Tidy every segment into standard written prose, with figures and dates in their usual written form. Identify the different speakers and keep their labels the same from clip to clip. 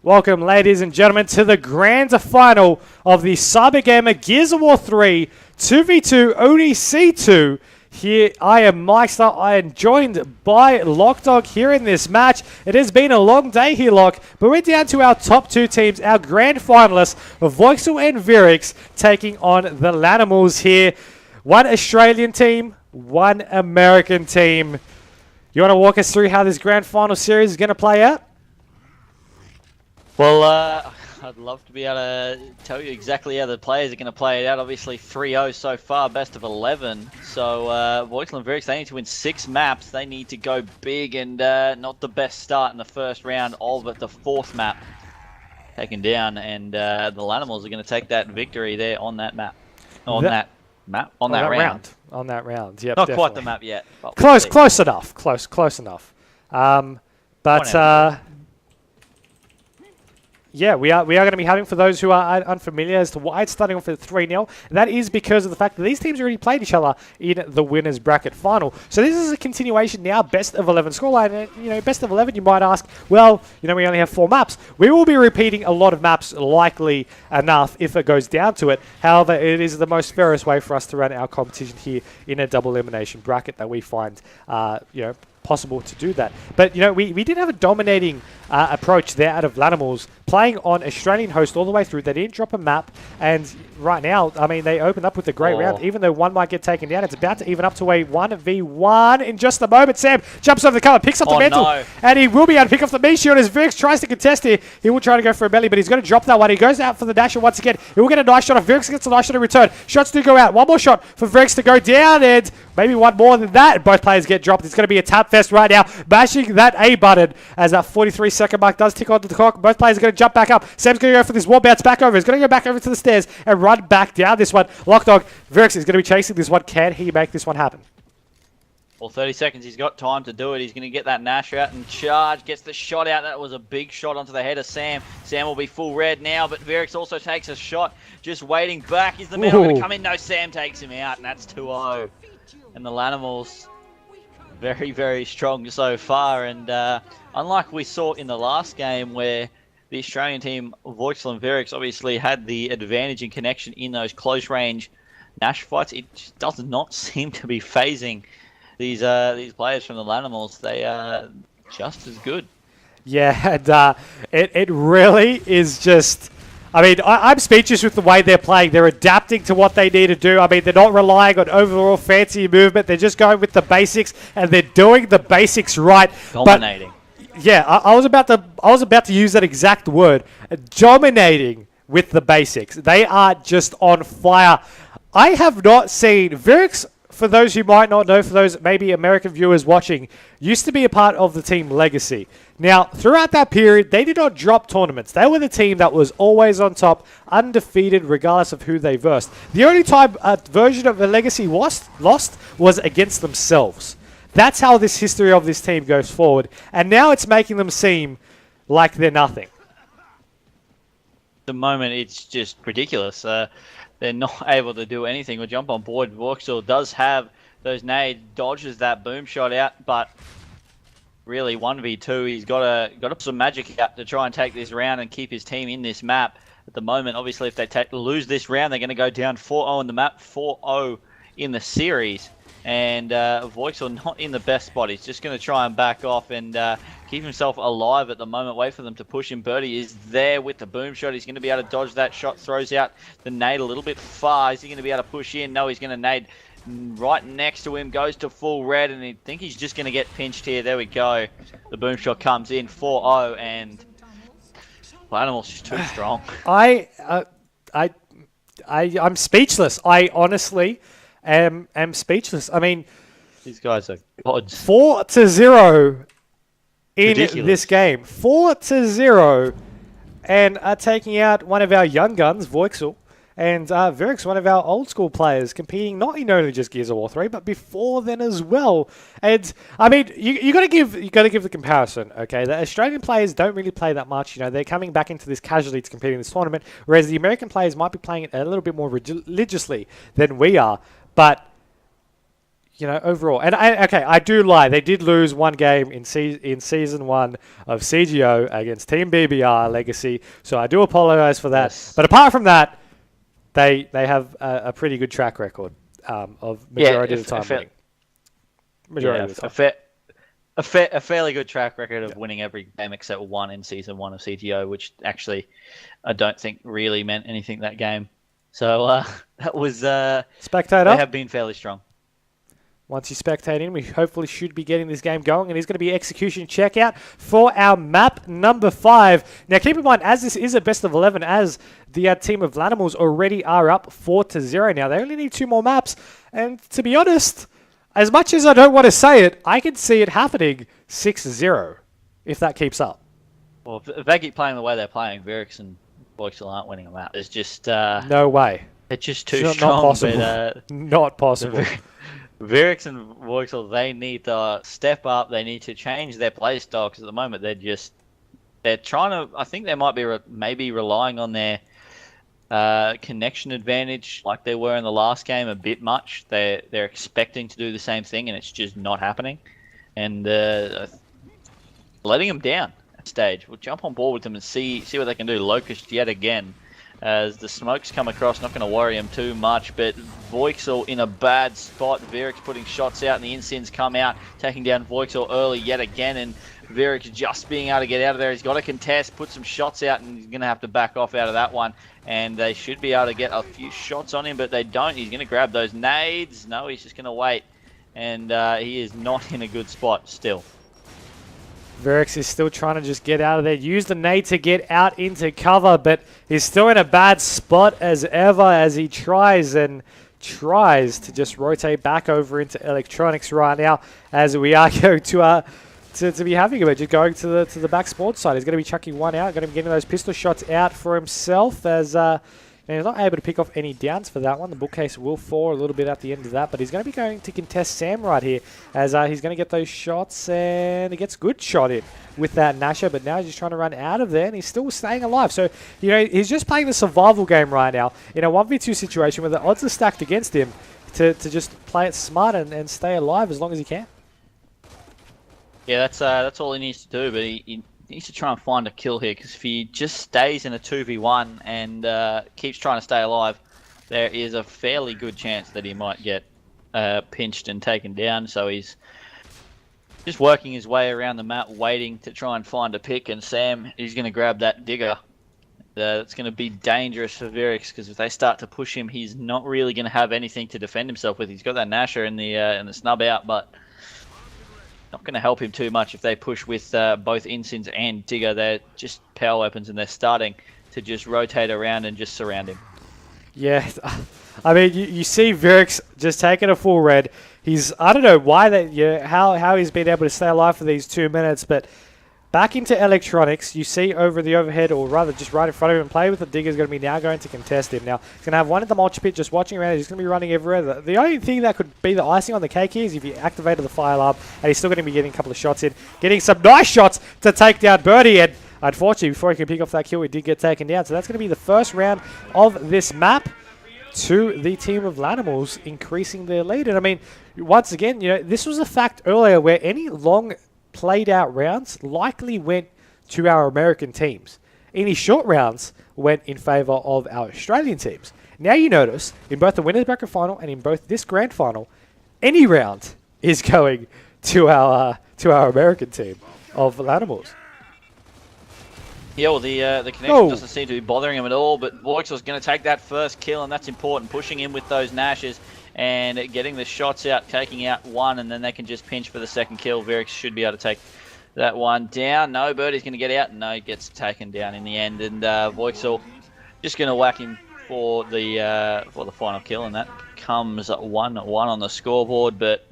Speaker 1: Welcome, ladies and gentlemen, to the grand final of the CyberGamer Gears of War 3 2v2 ODC 2. Here, I am Myksta. I am joined by Lachdog here in this match. It has been a long day here, Lock, but we're down to our top two teams, our grand finalists, Voixel and Virrix, taking on the LaNiMaLs here. One Australian team, one American team. You want to walk us through how this grand final series is going to play out?
Speaker 2: Well, I'd love to be able to tell you exactly how the players are going to play it out. Obviously, 3-0 so far, best of 11. So, Voixel and Virrix, they need to win 6 maps. They need to go big and not the best start in the first round of the 4th map taken down. And the LaNiMaLs are going to take that victory there on that map. On that round.
Speaker 1: On that round, yep.
Speaker 2: Not
Speaker 1: definitely.
Speaker 2: quite the map yet.
Speaker 1: Close enough. Close enough. Yeah, we are going to be having, for those who are unfamiliar as to why it's starting off at 3-0, that is because of the fact that these teams already played each other in the winners bracket final. So this is a continuation now, best of 11 scoreline. And, you know, best of 11, you might ask, well, you know, we only have 4 maps. We will be repeating a lot of maps, likely enough, if it goes down to it. However, it is the most fairest way for us to run our competition here in a double elimination bracket that we find, you know, possible to do that. But, you know, we did have a dominating approach there out of LaNiMaLs, playing on Australian host all the way through. They didn't drop a map, and right now, I mean, they opened up with a great round. Even though one might get taken down, it's about to even up to a 1v1 in just a moment. Sam jumps over the cover, picks up the mantle, and he will be able to pick up the meat shield as Virrix tries to contest here. He will try to go for a belly, but he's going to drop that one. He goes out for the dasher once again. He will get a nice shot off. Virrix gets a nice shot in return. Shots do go out. One more shot for Virrix to go down, and maybe one more than that. Both players get dropped. It's going to be a tap fest right now, bashing that A button as that 43-second mark does tick onto the clock. Both players are going to jump back up. Sam's going to go for this wall bounce back over. He's going to go back over to the stairs and run back down this one. Lachdog, Virrix is going to be chasing this one. Can he make this one happen?
Speaker 2: Well, 30 seconds, he's got time to do it. He's going to get that Nash out and charge. Gets the shot out. That was a big shot onto the head of Sam. Sam will be full red now, but Virrix also takes a shot. Just waiting back. Is the man going to come in? No, Sam takes him out, and that's 2-0. And the LaNiMaLs, very, very strong so far. And unlike we saw in the last game where the Australian team, Voixel and Virrix, obviously had the advantage in connection in those close-range Nash fights, it just does not seem to be phasing these players from the LaNiMaLs. They are just as good. Yeah, and
Speaker 1: it really is just... I mean, I'm speechless with the way they're playing. They're adapting to what they need to do. I mean, they're not relying on overall fancy movement. They're just going with the basics, and they're doing the basics right.
Speaker 2: Dominating.
Speaker 1: But, yeah, I was about to use that exact word. Dominating with the basics. They are just on fire. I have not seen Virrix. For those who might not know, for those maybe American viewers watching, used to be a part of the team Legacy. Now, throughout that period, they did not drop tournaments. They were the team that was always on top, undefeated, regardless of who they versed. The only time a version of the Legacy lost was against themselves. That's how this history of this team goes forward. And now it's making them seem like they're nothing.
Speaker 2: At the moment, it's just ridiculous. They're not able to do anything or jump on board. Voixel does have those nades, dodges that boom shot out, but really 1v2, he's got to put some magic out to try and take this round and keep his team in this map. At the moment, obviously, if they lose this round, they're going to go down 4-0 in the map, 4-0 in the series. And Voixel not in the best spot. He's just going to try and back off and keep himself alive at the moment. Wait for them to push him. Birdie is there with the boom shot. He's going to be able to dodge that shot. Throws out the nade a little bit far. Is he going to be able to push in? No, he's going to nade right next to him. Goes to full red, and I think he's just going to get pinched here. There we go. The boom shot comes in 4-0, and LaNiMaLs just too strong.
Speaker 1: I'm speechless. I honestly am speechless. I mean,
Speaker 2: these guys are gods.
Speaker 1: 4-0 in this game. 4-0, and are taking out one of our young guns, Voixel, and Virrix, one of our old school players, competing not in only just Gears of War 3, but before then as well. And I mean, you got to give the comparison. Okay, the Australian players don't really play that much. You know, they're coming back into this casually to compete in this tournament, whereas the American players might be playing it a little bit more religiously than we are. But overall, and I do lie. They did lose one game in season 1 of CGO against Team BBR Legacy, so I do apologize for that. Yes. But apart from that, they have a pretty good track record of majority of the time winning. Majority of the time.
Speaker 2: A fairly good track record of winning every game except one in season 1 of CGO, which actually I don't think really meant anything that game. So that was
Speaker 1: Spectator.
Speaker 2: They have been fairly strong.
Speaker 1: Once you spectate in, we hopefully should be getting this game going, and it's going to be execution checkout for our map number 5. Now, keep in mind, as this is a best of 11, as the team of LaNiMaLs already are up 4-0 now. They only need 2 more maps, and to be honest, as much as I don't want to say it, I can see it happening 6-0 if that keeps up.
Speaker 2: Well, if they keep playing the way they're playing, Virrix and Voixel aren't winning a map. There's just
Speaker 1: no way.
Speaker 2: They're just too strong.
Speaker 1: Not possible. But,
Speaker 2: not possible. Virrix and Voixel, they need to step up. They need to change their play style, because at the moment they're trying to. I think they might be maybe relying on their connection advantage, like they were in the last game, a bit much. They're expecting to do the same thing, and it's just not happening. And letting them down at stage. We'll jump on board with them and see what they can do. Locust yet again. As the smokes come across, not going to worry him too much, but Voixel in a bad spot. Virrix putting shots out, and the Insins come out, taking down Voixel early yet again, and Virrix just being able to get out of there. He's got to contest, put some shots out, and he's going to have to back off out of that one, and they should be able to get a few shots on him, but they don't. He's going to grab those nades. No, he's just going to wait, and he is not in a good spot still.
Speaker 1: Virrix is still trying to just get out of there, use the nade to get out into cover, but he's still in a bad spot as ever as he tries to just rotate back over into electronics right now, as we are going to be having him just going to the back sports side. He's going to be chucking one out, going to be getting those pistol shots out for himself, as and he's not able to pick off any downs for that one. The bookcase will fall a little bit at the end of that, but he's going to be going to contest Sam right here, as he's going to get those shots, and he gets good shot in with that Nasher, but now he's just trying to run out of there, and he's still staying alive. So, he's just playing the survival game right now in a 1v2 situation where the odds are stacked against him to just play it smart and stay alive as long as he can.
Speaker 2: Yeah, that's all he needs to do, but he needs to try and find a kill here, because if he just stays in a 2v1 and keeps trying to stay alive, there is a fairly good chance that he might get pinched and taken down. So he's just working his way around the map, waiting to try and find a pick, and Sam is going to grab that digger. It's going to be dangerous for Virrix, because if they start to push him, he's not really going to have anything to defend himself with. He's got that Nasher in the snub out, but not going to help him too much if they push with both Insins and Digger. They're just power weapons, and they're starting to just rotate around and just surround him.
Speaker 1: Yeah, I mean, you see Virrix just taking a full red. I don't know why how he's been able to stay alive for these 2 minutes, but back into electronics, you see over the overhead, or rather just right in front of him, play with the Digger is going to be now going to contest him. Now, he's going to have one at the multi pit just watching around. He's going to be running everywhere. The only thing that could be the icing on the cake here is if he activated the fire alarm, and he's still going to be getting a couple of shots in, getting some nice shots to take down Birdie, and unfortunately, before he could pick off that kill, he did get taken down. So that's going to be the first round of this map to the team of LaNiMaLs, increasing their lead. And I mean, once again, this was a fact earlier where any long played out rounds likely went to our American teams. Any short rounds went in favour of our Australian teams. Now you notice, in both the winners bracket final and in both this grand final, any round is going to our American team of LaNiMaLs.
Speaker 2: Yeah, well, the connection doesn't seem to be bothering him at all, but Voixel's going to take that first kill, and that's important, pushing in with those Nashes and getting the shots out, taking out one, and then they can just pinch for the second kill. Virrix should be able to take that one down. No, Birdie's going to get out. No, he gets taken down in the end, and Voixel just going to whack him for the final kill, and that comes 1-1 on the scoreboard. But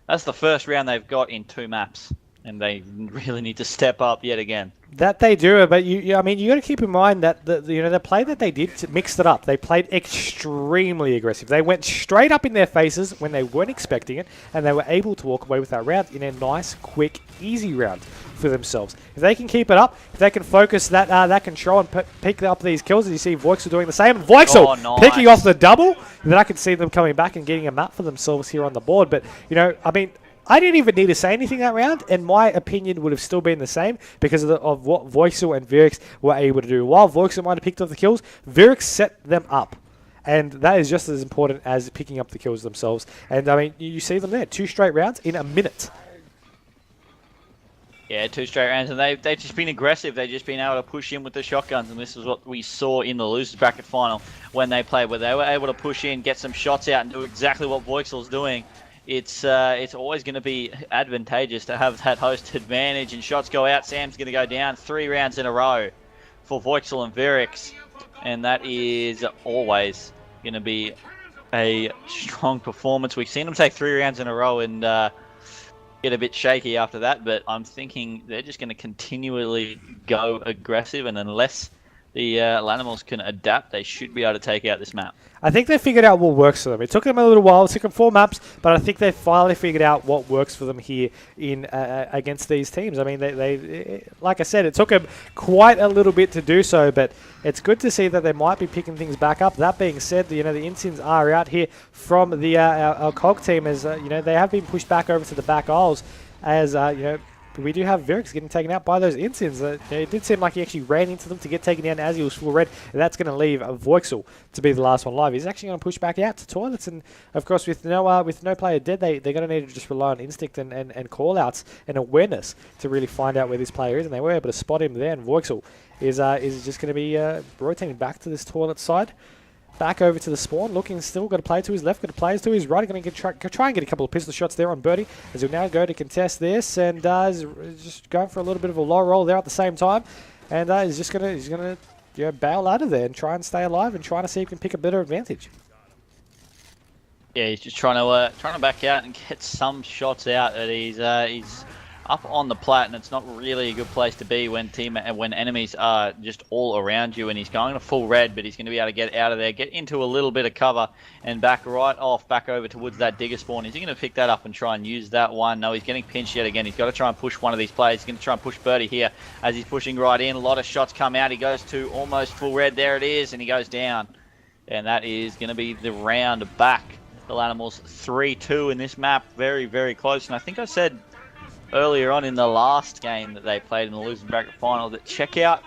Speaker 2: that's the first round they've got in 2 maps. and they really need to step up yet again.
Speaker 1: That they do, but I mean, you got to keep in mind that the play that they did mixed it up. They played extremely aggressive. They went straight up in their faces when they weren't expecting it, and they were able to walk away with that round in a nice, quick, easy round for themselves. If they can keep it up, if they can focus that control and pick up these kills, as you see Voixel doing the same, and Voixel picking off the double, then I can see them coming back and getting a map for themselves here on the board. But I mean, I didn't even need to say anything that round, and my opinion would have still been the same because of what Voixel and Virrix were able to do. While Voixel might have picked up the kills, Virrix set them up. And that is just as important as picking up the kills themselves. And, I mean, you see them there. 2 straight rounds in a minute.
Speaker 2: Yeah, 2 straight rounds, and they've just been aggressive. They've just been able to push in with the shotguns, and this is what we saw in the losers bracket final when they played, where they were able to push in, get some shots out, and do exactly what Voixel's doing. It's always going to be advantageous to have that host advantage, and shots go out. Sam's going to go down 3 rounds in a row for Voixel and Virrix, and that is always going to be a strong performance. We've seen them take 3 rounds in a row and get a bit shaky after that, but I'm thinking they're just going to continually go aggressive, and unless the LaNiMaLs can adapt, they should be able to take out this map.
Speaker 1: I think they figured out what works for them. It took them a little while. It took them 4 maps, but I think they finally figured out what works for them here in against these teams. I mean, they like I said, it took them quite a little bit to do so, but it's good to see that they might be picking things back up. That being said, the Insyns are out here from the our COG team, as they have been pushed back over to the back aisles, as we do have Virrix getting taken out by those Insyns. It did seem like he actually ran into them to get taken down as he was full red, and that's going to leave Voixel to be the last one live. He's actually going to push back out to toilets, and of course with no player dead, they're going to need to just rely on instinct and call-outs and awareness to really find out where this player is, and they were able to spot him there, and Voixel is just going to be rotating back to this toilet side. Back over to the spawn, looking still, got a player to his left, got a player to his right, going to try and get a couple of pistol shots there on Birdie, as he'll now go to contest this, and is just going for a little bit of a low roll there at the same time, and he's gonna bail out of there and try and stay alive and trying to see if he can pick a better advantage.
Speaker 2: Yeah, he's just trying to back out and get some shots out. That he's up on the plat, and it's not really a good place to be when enemies are just all around you, and he's going to full red, but he's going to be able to get out of there, get into a little bit of cover, and back over towards that digger spawn. Is he going to pick that up and try and use that one? No, he's getting pinched yet again. He's got to try and push one of these players. He's going to try and push Birdie here as he's pushing right in. A lot of shots come out. He goes to almost full red. There it is, and he goes down. And that is going to be the round back. The LaNiMaLs 3-2 in this map. Very, very close. And I think I said earlier on in the last game that they played in the losing bracket final that Checkout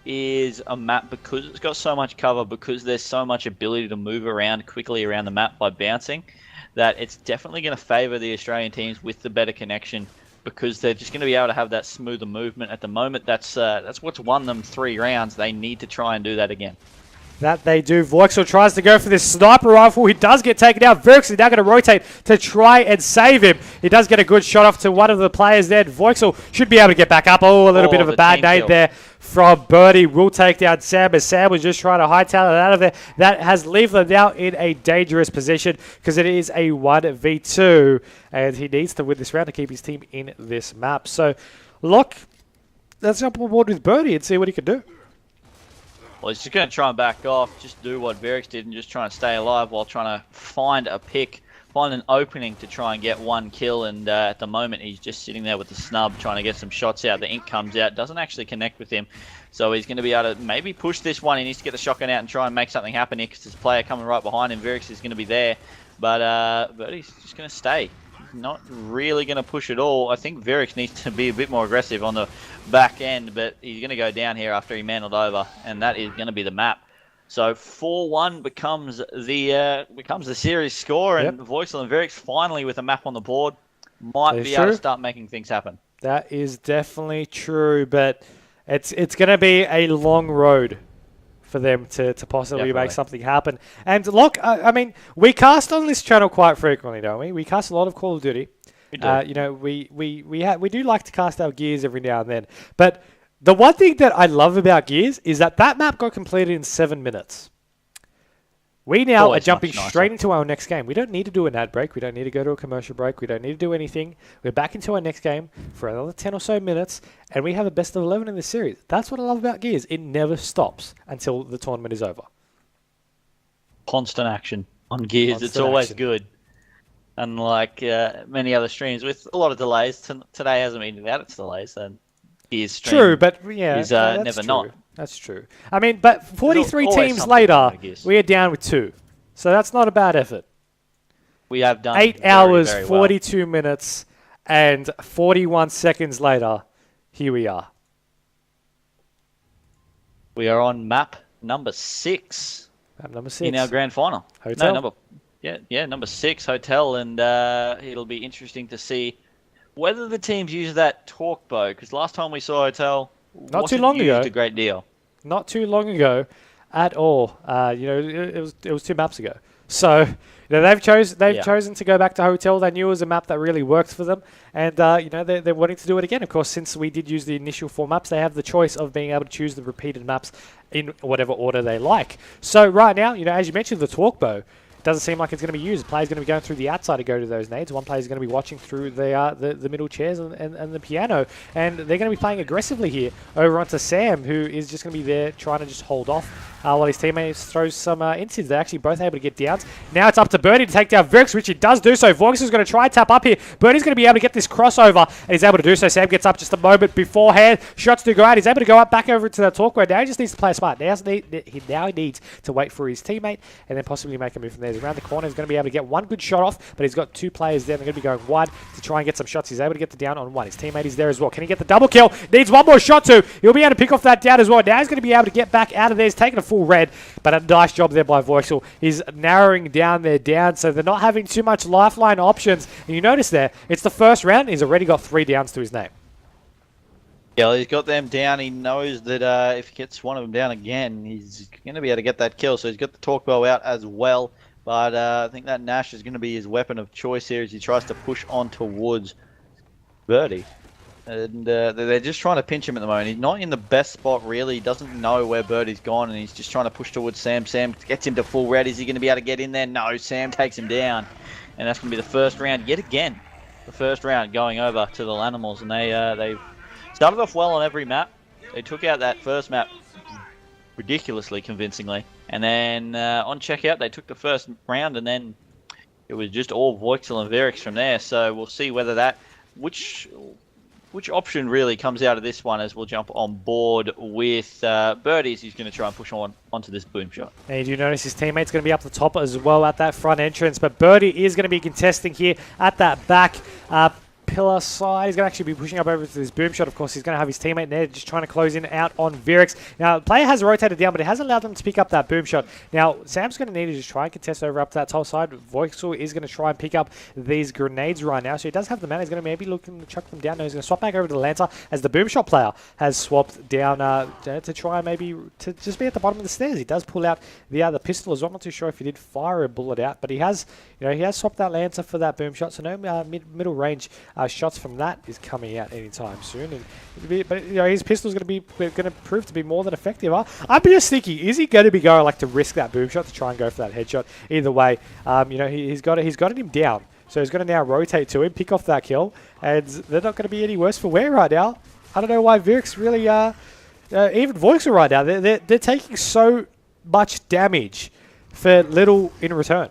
Speaker 2: is a map, because it's got so much cover, because there's so much ability to move around quickly around the map by bouncing, that it's definitely going to favour the Australian teams with the better connection, because they're just going to be able to have that smoother movement at the moment. That's what's won them 3 rounds. They need to try and do that again.
Speaker 1: That they do. Voixel tries to go for this sniper rifle. He does get taken out. Virrix is now going to rotate to try and save him. He does get a good shot off to one of the players there. Voixel should be able to get back up. Oh, a little bit of a bad nade there from Birdie. Will take down Sam, as Sam was just trying to hightail it out of there. That has left them now in a dangerous position, because it is a 1v2, and he needs to win this round to keep his team in this map. So, look, let's jump on board with Birdie and see what he can do.
Speaker 2: Well, he's just going to try and back off, just do what Virrix did and just try and stay alive while trying to find a pick, find an opening to try and get 1 kill. And at the moment, he's just sitting there with the snub trying to get some shots out. The ink comes out, doesn't actually connect with him. So he's going to be able to maybe push this one. He needs to get the shotgun out and try and make something happen here, because there's a player coming right behind him. Virrix is going to be there, but he's just going to stay. Not really going to push at all. I think Virrix needs to be a bit more aggressive on the back end, but he's going to go down here after he mantled over, and that is going to be the map. So 4-1 becomes the series score, and Voixel and Virrix finally with a map on the board might be able to start making things happen.
Speaker 1: That is definitely true, but it's going to be a long road for them to possibly make something happen. And look, I mean, we cast on this channel quite frequently, don't we? We cast a lot of Call of Duty. We do. We do like to cast our Gears every now and then. But the one thing that I love about Gears is that map got completed in 7 minutes. We now are
Speaker 2: Always
Speaker 1: jumping
Speaker 2: much nicer.
Speaker 1: straight into our next game. We don't need to do an ad break. We don't need to go to a commercial break. We don't need to do anything. We're back into our next game for another 10 or so minutes, and we have a best of 11 in this series. That's what I love about Gears. It never stops until the tournament is over.
Speaker 2: Constant action on Gears.
Speaker 1: Constant
Speaker 2: It's always
Speaker 1: action.
Speaker 2: good. Unlike many other streams with a lot of delays. Today hasn't been without its delays. And Gears stream
Speaker 1: True, but yeah,
Speaker 2: is
Speaker 1: that's
Speaker 2: never
Speaker 1: true.
Speaker 2: not.
Speaker 1: That's true. I mean, but 43
Speaker 2: always
Speaker 1: teams
Speaker 2: something
Speaker 1: later,
Speaker 2: I guess.
Speaker 1: we are down with 2. So that's not a bad effort.
Speaker 2: We have done
Speaker 1: 8
Speaker 2: very,
Speaker 1: hours,
Speaker 2: very well.
Speaker 1: 42 minutes, and 41 seconds later, here we are.
Speaker 2: We are on map number 6
Speaker 1: Map number 6.
Speaker 2: in our grand final.
Speaker 1: Hotel.
Speaker 2: No, number 6, Hotel, and it'll be interesting to see whether the teams use that torque bow, because last time we saw Hotel,
Speaker 1: Not too long
Speaker 2: used
Speaker 1: ago.
Speaker 2: a great deal.
Speaker 1: Not too long ago at all. It was 2 maps ago. So they've chosen to go back to Hotel. They knew it was a map that really worked for them, and they're wanting to do it again. Of course, since we did use the initial 4 maps, they have the choice of being able to choose the repeated maps in whatever order they like. So right now, as you mentioned, the torque bow doesn't seem like it's going to be used. The player's going to be going through the outside to go to those nades. One player's going to be watching through the middle chairs and the piano. And they're going to be playing aggressively here over onto Sam, who is just going to be there trying to just hold off while his teammates throws some insids. They're actually both able to get downs. Now it's up to Birdie to take down Virrix, which he does do so. Voixel's going to try and tap up here. Birdie's going to be able to get this crossover, and he's able to do so. Sam gets up just a moment beforehand. Shots do go out. He's able to go up back over to the talk where now he just needs to play smart. Now he needs to wait for his teammate and then possibly make a move from there. He's around the corner. He's going to be able to get one good shot off, but he's got 2 players there. They're going to be going wide to try and get some shots. He's able to get the down on 1. His teammate is there as well. Can he get the double kill? Needs one more shot too. He'll be able to pick off that down as well. Now he's going to be able to get back out of there. He's taking a full red, but a nice job there by Voixel. He's narrowing down their down, so they're not having too much lifeline options. And you notice there, it's the first round. He's already got 3 downs to his name.
Speaker 2: Yeah, well, he's got them down. He knows that if he gets one of them down again, he's going to be able to get that kill. So he's got the torque bow out as well. But I think that Nash is going to be his weapon of choice here as he tries to push on towards Birdie. And they're just trying to pinch him at the moment. He's not in the best spot, really. He doesn't know where Birdie's gone, and he's just trying to push towards Sam. Sam gets him to full red. Is he going to be able to get in there? No, Sam takes him down. And that's going to be the first round yet again. The first round going over to the LaNiMaLs. And they started off well on every map. They took out that first map ridiculously convincingly. And then on checkout, they took the first round, and then it was just all Voixel and Virrix from there. So we'll see whether that... Which option really comes out of this one as we'll jump on board with Birdies, who's going to try and push onto this boom shot.
Speaker 1: And you do notice his teammate's going to be up the top as well at that front entrance, but Birdie is going to be contesting here at that back pillar side. He's going to actually be pushing up over to this boom shot. Of course, he's going to have his teammate there just trying to close in out on Virrix. Now, the player has rotated down, but it hasn't allowed them to pick up that boom shot. Now, Sam's going to need to just try and contest over up to that top side. Voixel is going to try and pick up these grenades right now, so he does have the mana. He's going to maybe looking to chuck them down. No, he's going to swap back over to the Lancer as the boom shot player has swapped down to try maybe to just be at the bottom of the stairs. He does pull out the other pistol as well. I'm not too sure if he did fire a bullet out, but he has swapped that Lancer for that boom shot, so no middle range shots from that is coming out anytime soon. But his pistol is going to prove to be more than effective. I'm just thinking, is he going to be going to risk that boom shot to try and go for that headshot? Either way, he's got him down, so he's going to now rotate to him, pick off that kill, and they're not going to be any worse for wear right now. I don't know why Virrix really, even Voixel right now, they're taking so much damage for little in return.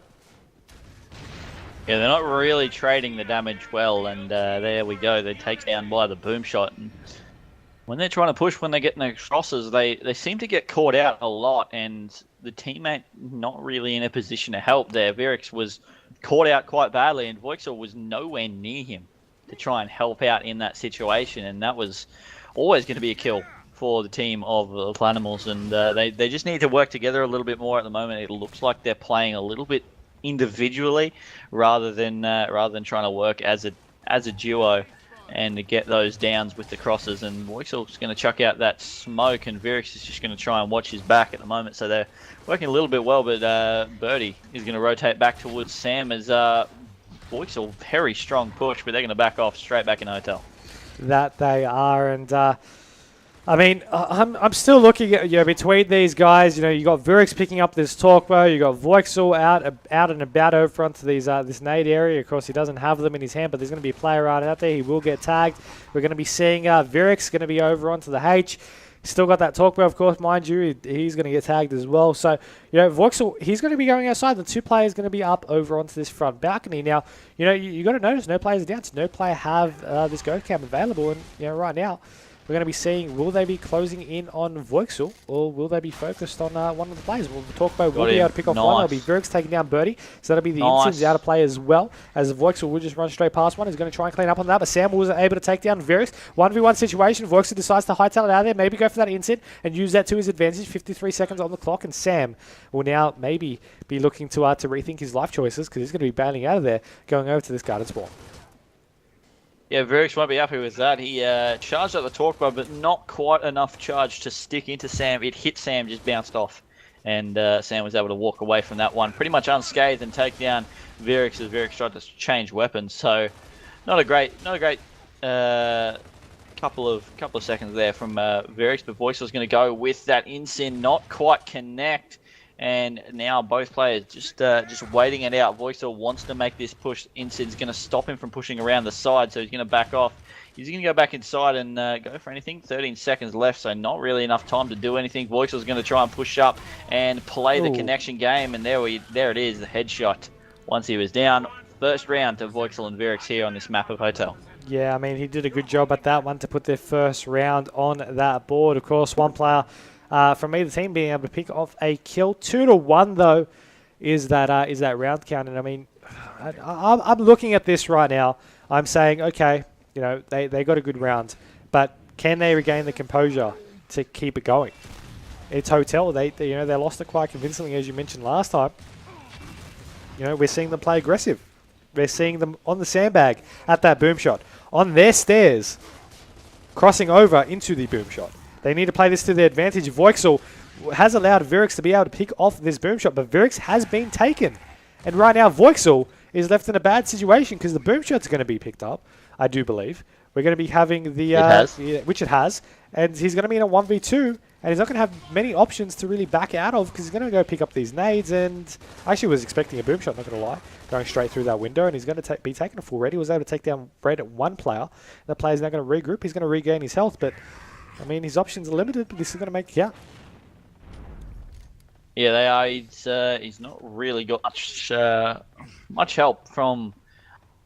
Speaker 2: Yeah, they're not really trading the damage well, and there we go. They take down by the boom shot. And when they're trying to push, when they're getting their crosses, they seem to get caught out a lot, and the teammate not really in a position to help there. Virrix was caught out quite badly, and Voixel was nowhere near him to try and help out in that situation, and that was always going to be a kill for the team of the LaNiMaLs, and they just need to work together a little bit more at the moment. It looks like they're playing a little bit individually rather than trying to work as a duo and to get those downs with the crosses. And Voixel's going to chuck out that smoke, and Virrix is just going to try and watch his back at the moment. So they're working a little bit well, but Birdie is going to rotate back towards Sam as Voixel, very strong push, but they're going to back off straight back in Hotel.
Speaker 1: That they are, and I mean, I'm still looking at, between these guys, you got Virrix picking up this Torquebo, you got Voixel out and about over onto these this nade area. Of course, he doesn't have them in his hand, but there's going to be a player right out there. He will get tagged. We're going to be seeing Virrix going to be over onto the H. Still got that Torquebo, of course, mind you. He's going to get tagged as well. So, Voixel, he's going to be going outside. The two players going to be up over onto this front balcony. Now, you got to notice no players are down. So no player have this go cam available. And, right now, we're going to be seeing, will they be closing in on Voixel, or will they be focused on one of the players? Well, the Torquebo will be able to pick off one. It'll be Virrix taking down Birdie, so that'll be the Insins out of play as well, as Voixel will just run straight past one. He's going to try and clean up on that, but Sam was able to take down Virrix. 1v1 situation, Voixel decides to hightail it out of there, maybe go for that Insin, and use that to his advantage. 53 seconds on the clock, and Sam will now maybe be looking to rethink his life choices, because he's going to be bailing out of there, going over to this garden spawn.
Speaker 2: Yeah, Virrix won't be happy with that. He charged at the Torquebo, but not quite enough charge to stick into Sam. It hit Sam, just bounced off. And Sam was able to walk away from that one pretty much unscathed and take down Virrix as Virrix tried to change weapons. So not a great couple of seconds there from Virrix, but Voixel's going to go with that Insin, not quite connect. And now both players just waiting it out. Voixel wants to make this push. Insin's going to stop him from pushing around the side, so he's going to back off. He's going to go back inside and go for anything. 13 seconds left, so not really enough time to do anything. Voixel's going to try and push up and play the connection game, and there it is, the headshot. Once he was down, first round to Voixel and Virrix here on this map of Hotel.
Speaker 1: Yeah, I mean, he did a good job at that one to put their first round on that board. Of course, one player from either team being able to pick off a kill. 2-1 though is that round count, and I mean, I'm looking at this right now. I'm saying, okay, they got a good round, but can they regain the composure to keep it going? It's Hotel. They lost it quite convincingly, as you mentioned last time. We're seeing them play aggressive. We're seeing them on the sandbag at that boom shot, on their stairs, crossing over into the boom shot. They need to play this to their advantage. Voixel has allowed Virrix to be able to pick off this boom shot, but Virrix has been taken. And right now, Voixel is left in a bad situation because the boom shot's going to be picked up, I do believe. We're going to be having which it has, and he's going to be in a 1v2, and he's not going to have many options to really back out of because he's going to go pick up these nades, and I actually was expecting a boom shot, not going to lie, going straight through that window, and he's going to be taking a full red. He was able to take down Red at one player. That player's now going to regroup. He's going to regain his health, but I mean, his options are limited, but this is going to make it count.
Speaker 2: Yeah, they are. He's not really got much help from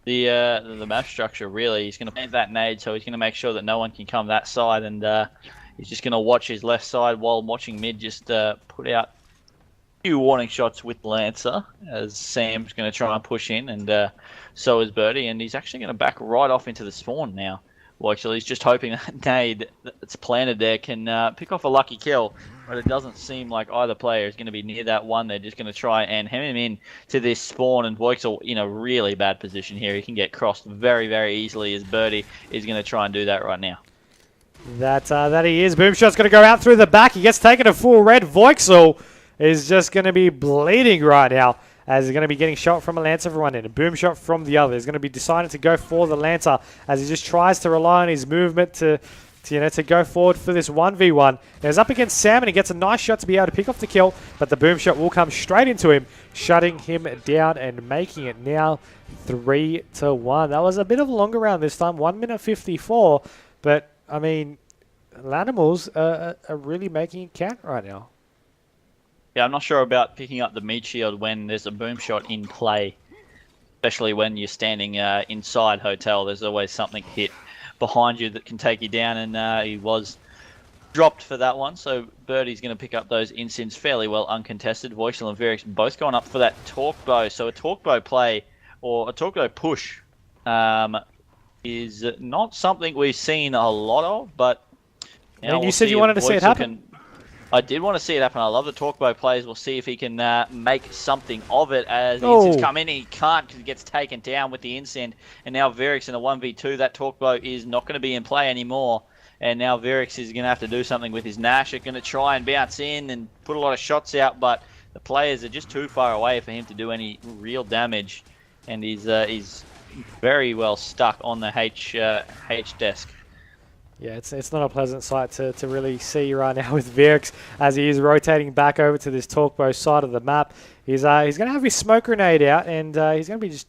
Speaker 2: the map structure, really. He's going to plant that nade, so he's going to make sure that no one can come that side, and he's just going to watch his left side while watching mid just put out a few warning shots with Lancer, as Sam's going to try and push in, and so is Birdie, and he's actually going to back right off into the spawn now. Well, actually, he's just hoping that nade that's planted there can pick off a lucky kill, but it doesn't seem like either player is going to be near that one. They're just going to try and hem him in to this spawn, and Voixel in a really bad position here. He can get crossed very, very easily as Birdie is going to try and do that right now.
Speaker 1: That he is. Boom shot's going to go out through the back. He gets taken a full red. Voixel is just going to be bleeding right now, as he's going to be getting shot from a Lancer for one end, a boom shot from the other. He's going to be deciding to go for the Lancer as he just tries to rely on his movement to go forward for this 1v1. Now he's up against Sam, and he gets a nice shot to be able to pick off the kill, but the boom shot will come straight into him, shutting him down and making it now 3-1. That was a bit of a longer round this time, 1 minute 54, but I mean, LaNiMaLs are really making it count right now.
Speaker 2: Yeah, I'm not sure about picking up the meat shield when there's a boom shot in play, especially when you're standing inside Hotel. There's always something hit behind you that can take you down, and he was dropped for that one. So Birdie's going to pick up those Insins fairly well uncontested. Voixel and Virrix both going up for that Torquebo. So a Torquebo play or a Torquebo push is not something we've seen a lot of, but
Speaker 1: now you said you wanted to see it happen.
Speaker 2: I did want to see it happen. I love the Torquebo plays. We'll see if he can make something of it as the Insins come in. He can't because he gets taken down with the Insin. And now Virrix in a 1v2. That Torquebo is not going to be in play anymore. And now Virrix is going to have to do something with his Nash. They're going to try and bounce in and put a lot of shots out, but the players are just too far away for him to do any real damage. And he's very well stuck on the H desk.
Speaker 1: Yeah, it's not a pleasant sight to really see right now with Virrix as he is rotating back over to this Talkbow side of the map. He's going to have his smoke grenade out, and he's going to be just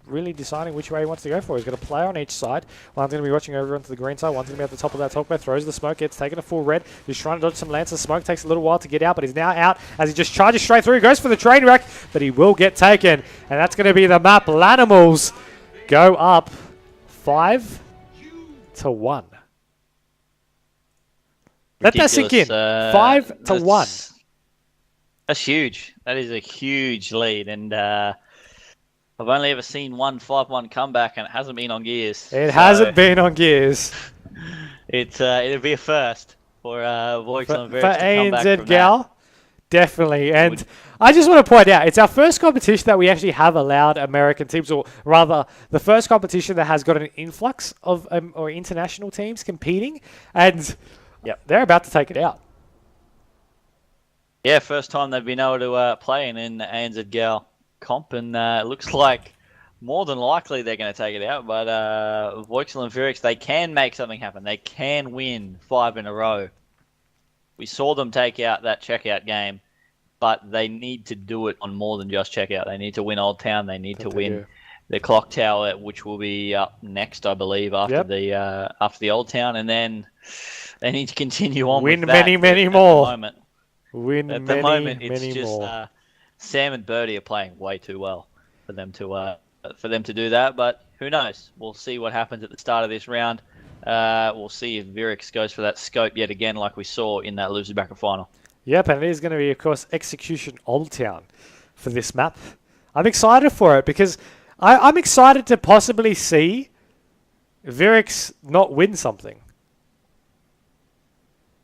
Speaker 1: really deciding which way he wants to go for. He's going to play on each side. One's going to be watching over onto the green side. One's going to be at the top of that Talkbow. Throws the smoke. Gets taken a full red. He's trying to dodge some lances. Smoke takes a little while to get out, but he's now out as he just charges straight through. He goes for the train wreck, but he will get taken, and that's going to be the map. LaNiMaLs go up 5-1. Let that sink in. 5-1.
Speaker 2: That's huge. That is a huge lead, and I've only ever seen one 5-1 comeback, and it hasn't been on Gears.
Speaker 1: It hasn't been on Gears.
Speaker 2: It'll be a first for Voixel and Virrix to come back from
Speaker 1: GoW3. Definitely, and I just want to point out, it's our first competition that we actually have allowed American teams, or rather, the first competition that has got an influx of or international teams competing, and they're about to take it out.
Speaker 2: Yeah, first time they've been able to play in the ANZ GoW comp, and it looks like more than likely they're going to take it out. But Voixel and Virrix, they can make something happen. They can win 5 in a row. We saw them take out that checkout game, but they need to do it on more than just checkout. They need to win Old Town. They need to win the Clock Tower, which will be up next, I believe, after the Old Town, and then they need to continue on
Speaker 1: win
Speaker 2: with that.
Speaker 1: many more.
Speaker 2: At the moment, it's just Sam and Birdie are playing way too well for them to do that. But who knows? We'll see what happens at the start of this round. We'll see if Virrix goes for that scope yet again, like we saw in that loser bracket final.
Speaker 1: Yep, and it is going to be, of course, Execution Old Town for this map. I'm excited for it because I'm excited to possibly see Virrix not win something.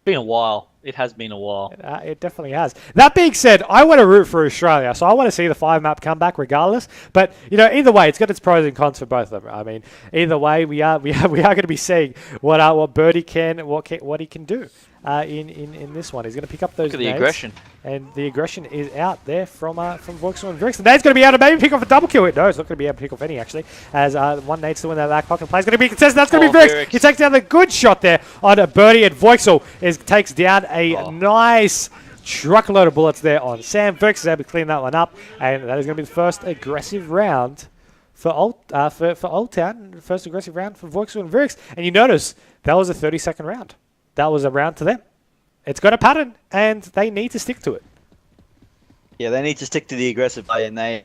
Speaker 2: Been a while. It has been a while.
Speaker 1: It definitely has. That being said, I want to root for Australia, so I want to see the 5-map come back regardless. But either way, it's got its pros and cons for both of them. I mean, either way, we are going to be seeing what Birdie can, what he can do in this one. He's going to pick up those.
Speaker 2: Look at the aggression,
Speaker 1: and the aggression is out there from Voixel and Virrix. The nade's going to be able to maybe pick off a double kill. No, it's not going to be able to pick off any actually. As one nade still in that back pocket. Play is going to be contested. That's going to be Virrix. He takes down the good shot there on Birdie, and Voixel takes down a nice truckload of bullets there on Sam. Virrix is able to clean that one up, and that is going to be the first aggressive round for Old Town. First aggressive round for Voixel and Virrix. And you notice that was a 30-second round. That was a round to them. It's got a pattern, and they need to stick to it.
Speaker 2: Yeah, they need to stick to the aggressive play, and they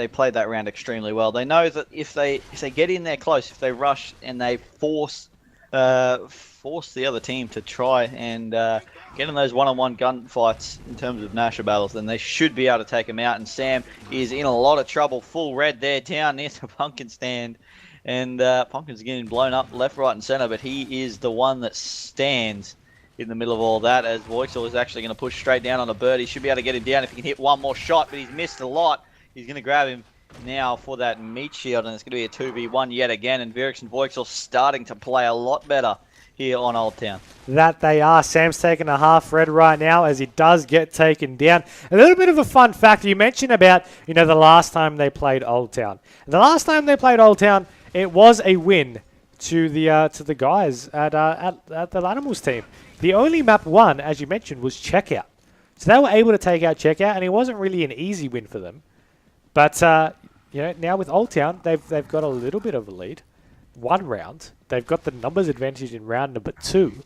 Speaker 2: played that round extremely well. They know that if they get in there close, if they rush and they force the other team to try and get in those one-on-one gunfights in terms of Nasher battles, then they should be able to take them out. And Sam is in a lot of trouble. Full red there down near the Pumpkin stand. And Pumpkin's getting blown up left, right, and center, but he is the one that stands in the middle of all that, as Voixel is actually going to push straight down on a bird. He should be able to get him down if he can hit one more shot, but he's missed a lot. He's going to grab him now for that meat shield, and it's going to be a 2v1 yet again, and Virrix and Voixel starting to play a lot better here on Old Town. That
Speaker 1: they are. Sam's taking a half red right now as he does get taken down. A little bit of a fun fact you mentioned about, the last time they played Old Town. The last time they played Old Town, it was a win to the guys at the LaNiMaLs team. The only map won, as you mentioned, was Checkout. So they were able to take out Checkout, and it wasn't really an easy win for them. But now with Old Town, they've got a little bit of a lead. One round. They've got the numbers advantage in round number 2.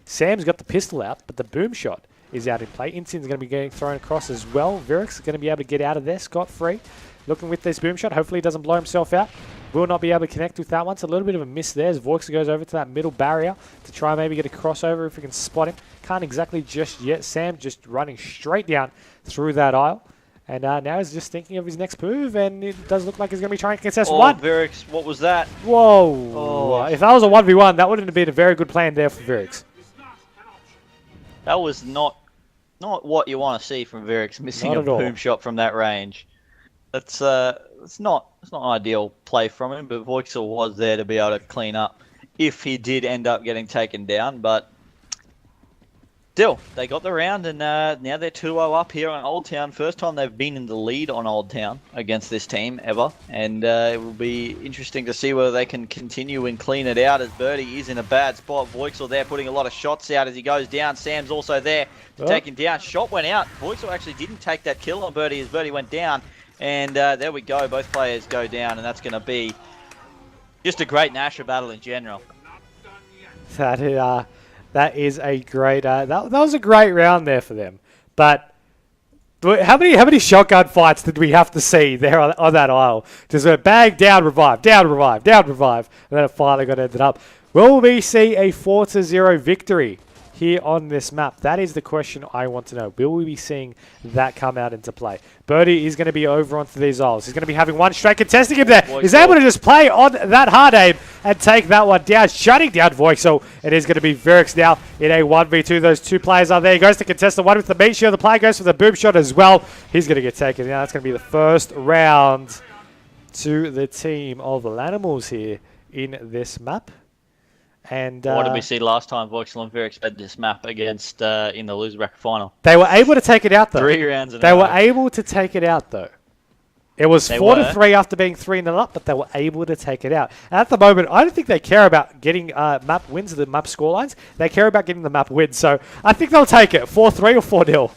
Speaker 1: Sam's got the pistol out, but the boom shot is out in play. Incin's going to be getting thrown across as well. Virrix is going to be able to get out of there scot-free. Looking with this boom shot. Hopefully he doesn't blow himself out. Will not be able to connect with that one. It's a little bit of a miss there as Voixel goes over to that middle barrier to try and maybe get a crossover if we can spot him. Can't exactly just yet. Sam just running straight down through that aisle. And now he's just thinking of his next move, and it does look like he's going to be trying to contest one.
Speaker 2: Virrix, what was that?
Speaker 1: Whoa. Oh. If that was a 1v1, that wouldn't have been a very good plan there for Virrix.
Speaker 2: That was not what you want to see from Virrix, missing a boom shot from that range. It's not an ideal play from him, but Voixel was there to be able to clean up if he did end up getting taken down. But still, they got the round, and now they're 2-0 up here on Old Town. First time they've been in the lead on Old Town against this team ever, and it will be interesting to see whether they can continue and clean it out, as Birdie is in a bad spot. Voixel there putting a lot of shots out as he goes down. Sam's also there to take him down. Shot went out. Voixel actually didn't take that kill on Birdie as Birdie went down, and there we go. Both players go down, and that's going to be just a great Nasher battle in general.
Speaker 1: That is a great. That was a great round there for them. But how many shotgun fights did we have to see there on that aisle? Just a bag down, revive, down, revive, down, revive, and then it finally got ended up. Will we see a 4-0 victory here on this map? That is the question I want to know. Will we be seeing that come out into play? Birdie is going to be over onto these aisles. He's going to be having one straight contesting him there. He's able to just play on that hard aim and take that one down, shutting down Voixel. It is going to be Virrix now in a 1v2. Those two players are there. He goes to contest the one with the meat shield. The player goes for the boom shot as well. He's going to get taken down. That's going to be the first round to the team of LaNiMaLs here in this map. And
Speaker 2: what did we see last time Voixel and Virrix played this map against in the loser bracket final?
Speaker 1: They were able to take it out, though.
Speaker 2: 3 rounds in a
Speaker 1: They
Speaker 2: row.
Speaker 1: were able to take it out, though. It was 4-3 after being 3-0 up, but they were able to take it out. And at the moment, I don't think they care about getting map wins, the map scorelines. They care about getting the map wins. So I think they'll take it, 4-3 or 4-0.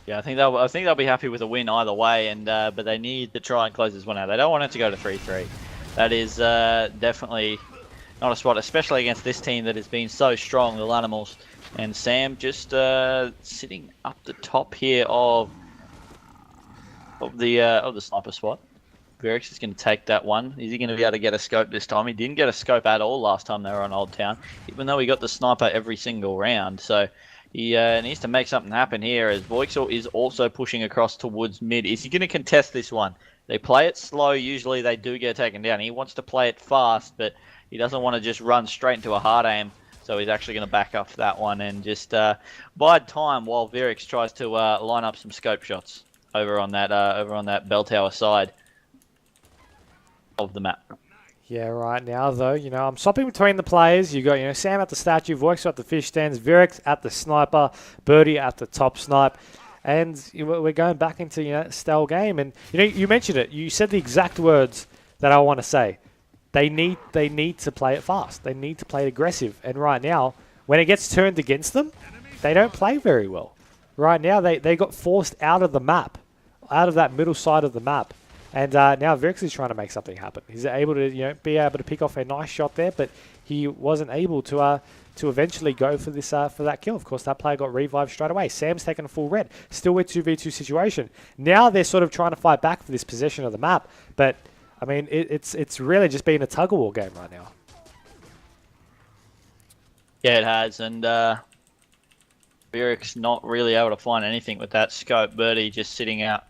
Speaker 2: Yeah, I think they'll be happy with a win either way, and but they need to try and close this one out. They don't want it to go to 3-3. That is definitely not a spot, especially against this team that has been so strong, the LaNiMaLs. And Sam just sitting up the top here of the sniper spot. Virrix is going to take that one. Is he going to be able to get a scope this time? He didn't get a scope at all last time they were on Old Town, even though he got the sniper every single round. So he needs to make something happen here, as Voixel is also pushing across towards mid. Is he going to contest this one? They play it slow. Usually they do get taken down. He wants to play it fast, but he doesn't want to just run straight into a hard aim. So he's actually going to back up that one and just bide time while Virrix tries to line up some scope shots over on that bell tower side of the map.
Speaker 1: Yeah, right now, though, I'm swapping between the players. You got, Sam at the statue, Voixel at the fish stands, Virrix at the sniper, Birdie at the top snipe. And we're going back into, style game. And, you mentioned it. You said the exact words that I want to say. They need to play it fast. They need to play it aggressive. And right now, when it gets turned against them, they don't play very well. Right now, they got forced out of the map, out of that middle side of the map. And now Virrix is trying to make something happen. He's able to, be able to pick off a nice shot there, but he wasn't able to eventually go for this for that kill. Of course, that player got revived straight away. Sam's taken a full red. Still with 2v2 situation. Now they're sort of trying to fight back for this possession of the map, but I mean, it's really just been a tug-of-war game right now.
Speaker 2: Yeah, it has, and Virrix not really able to find anything with that scope. Birdie just sitting out,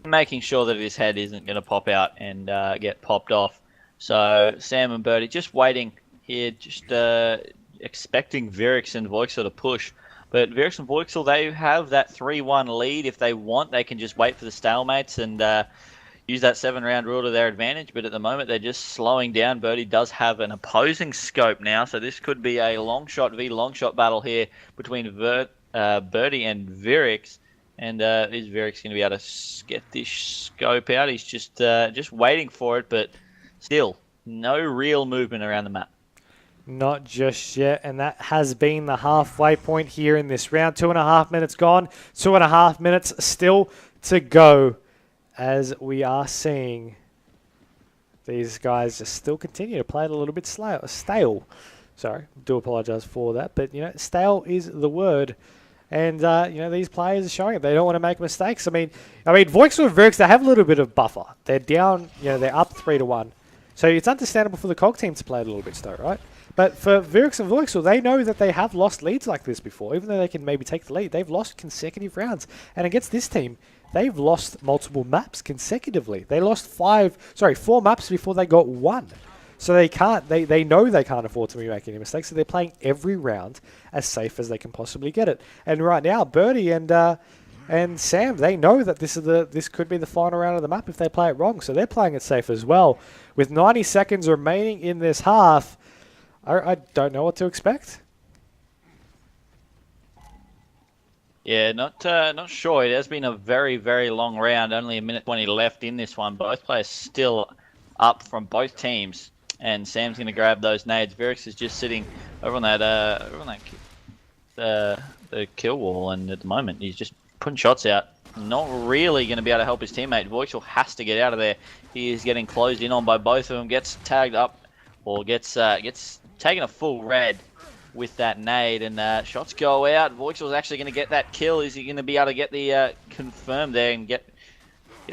Speaker 2: making sure that his head isn't going to pop out and get popped off. So Sam and Birdie just waiting here, just expecting Virrix and Voixel to push. But Virrix and Voixel, they have that 3-1 lead. If they want, they can just wait for the stalemates and use that 7-round rule to their advantage. But at the moment, they're just slowing down. Birdie does have an opposing scope now, so this could be a long shot v long shot battle here between Birdie and Virrix. And is Virrix going to be able to get this scope out? He's just waiting for it, but still no real movement around the map.
Speaker 1: Not just yet, and that has been the halfway point here in this round. 2.5 minutes gone, 2.5 minutes still to go, as we are seeing these guys just still continue to play it a little bit stale. Sorry, do apologise for that, but stale is the word. And these players are showing it. They don't want to make mistakes. I mean, Voixel and Virrix, they have a little bit of buffer. They're down, they're up 3-1. So it's understandable for the COG team to play it a little bit slow, right? But for Virrix and Voixel, they know that they have lost leads like this before. Even though they can maybe take the lead, they've lost consecutive rounds. And against this team, they've lost multiple maps consecutively. They lost 4 maps before they got 1. So they know they can't afford to be making any mistakes. So they're playing every round as safe as they can possibly get it. And right now, Birdie and Sam, they know that this could be the final round of the map if they play it wrong. So they're playing it safe as well. With 90 seconds remaining in this half, I don't know what to expect.
Speaker 2: Yeah, not sure. It has been a very, very long round. Only a minute 20 left in this one. Both players still up from both teams, and Sam's going to grab those nades. Virrix is just sitting over on that the kill wall, and at the moment he's just putting shots out. Not really going to be able to help his teammate. Voixel has to get out of there. He is getting closed in on by both of them. Gets tagged up, or gets taken a full red with that nade, and shots go out. Voixel's actually going to get that kill. Is he going to be able to get the confirm there and get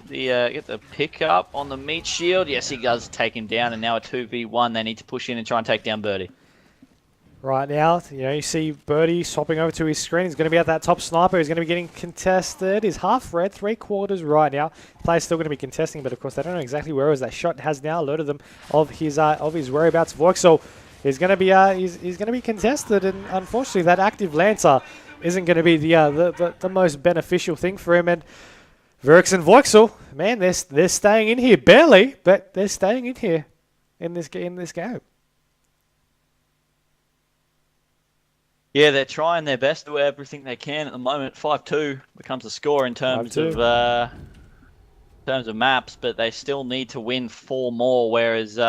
Speaker 2: the pick up on the meat shield? Yes, he does take him down, and now a 2v1. They need to push in and try and take down Birdie.
Speaker 1: Right now, you see Birdie swapping over to his screen. He's going to be at that top sniper. He's going to be getting contested. He's half red, 3/4 right now. Player's still going to be contesting, but of course they don't know exactly where it was. That shot has now alerted them of his whereabouts. Voixel is going to be he's going to be contested, and unfortunately that active Lancer isn't going to be the most beneficial thing for him. And Virrix and Voixel, man, they're staying in here barely, but they're staying in here in this game.
Speaker 2: Yeah, they're trying their best to do everything they can at the moment. 5-2 becomes a score in terms of maps, but they still need to win 4 more, whereas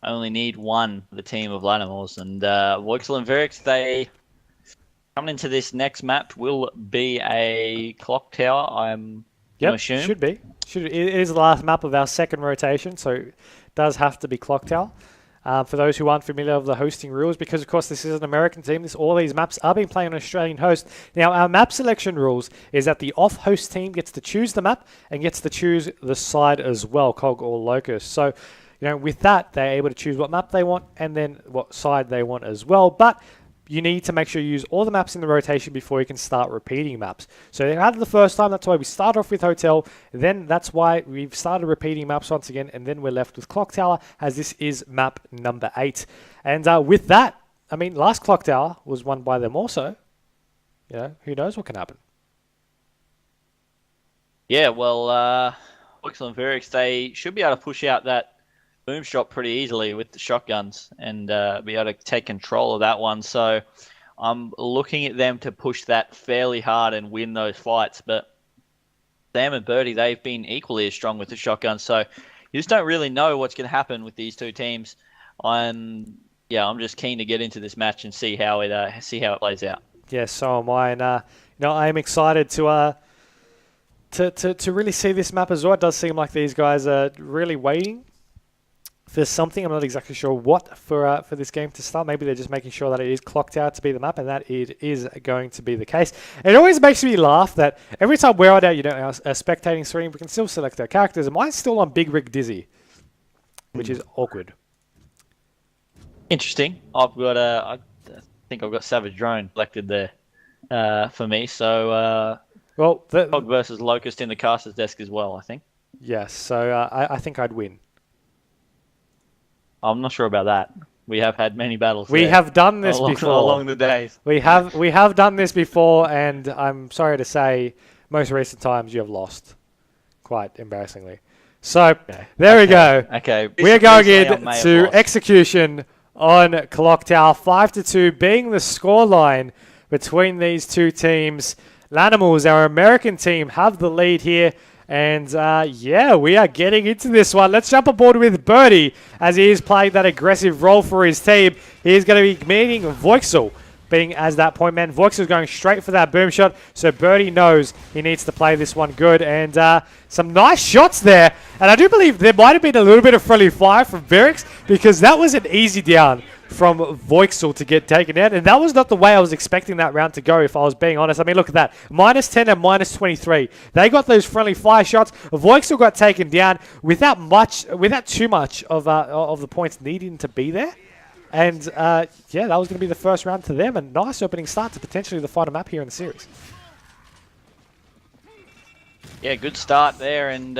Speaker 2: only need 1 for the team of LaNiMaLs. And Voixel and Virrix, they coming into this next map will be a clock tower, I'm going to assume.
Speaker 1: Should be. It is the last map of our second rotation, so it does have to be clock tower. For those who aren't familiar with the hosting rules, because of course this is an American team, all these maps are being played on an Australian host. Now our map selection rules is that the off-host team gets to choose the map and gets to choose the side as well, cog or locus. So, with that, they're able to choose what map they want and then what side they want as well. But you need to make sure you use all the maps in the rotation before you can start repeating maps. So they had it the first time, that's why we start off with Hotel, then that's why we've started repeating maps once again, and then we're left with Clock Tower, as this is map number 8. And with that, I mean, last Clock Tower was won by them also. Who knows what can happen.
Speaker 2: Yeah, well, Voixel and Virrix, they should be able to push out that boom shot pretty easily with the shotguns and be able to take control of that one. So I'm looking at them to push that fairly hard and win those fights. But Sam and Birdie, they've been equally as strong with the shotguns. So you just don't really know what's going to happen with these two teams. I'm just keen to get into this match and see how it plays out.
Speaker 1: Yeah, so am I. And I'm excited to really see this map as well. It does seem like these guys are really waiting for something. I'm not exactly sure what for this game to start. Maybe they're just making sure that it is clocked out to be the map, and that it is going to be the case. It always makes me laugh that every time we're on our spectating screen, we can still select our characters, and mine's still on Big Rig Dizzy, which is awkward.
Speaker 2: Interesting. I think I've got Savage Drone selected there for me. So Cog versus Locust in the caster's desk as well, I think.
Speaker 1: Yes. So I think I'd win.
Speaker 2: I'm not sure about that. We have had many battles.
Speaker 1: We have done this before
Speaker 2: along the days.
Speaker 1: We have done this before, and I'm sorry to say, most recent times you have lost, quite embarrassingly. So there we go.
Speaker 2: Okay,
Speaker 1: we are going into execution on Clock Tower. 5-2 being the scoreline between these two teams. LaNiMaLs, our American team, have the lead here. And we are getting into this one. Let's jump aboard with Birdie as he is playing that aggressive role for his team. He is going to be meeting Voixel, being as that point man. Voixel is going straight for that boom shot, so Birdie knows he needs to play this one good. And some nice shots there. And I do believe there might have been a little bit of friendly fire from Virrix, because that was an easy down from Voixel to get taken out. And that was not the way I was expecting that round to go, if I was being honest. I mean, look at that. -10 and -23. They got those friendly fire shots. Voixel got taken down without too much of the points needing to be there. And, that was going to be the first round to them. A nice opening start to potentially the final map here in the series.
Speaker 2: Yeah, good start there. And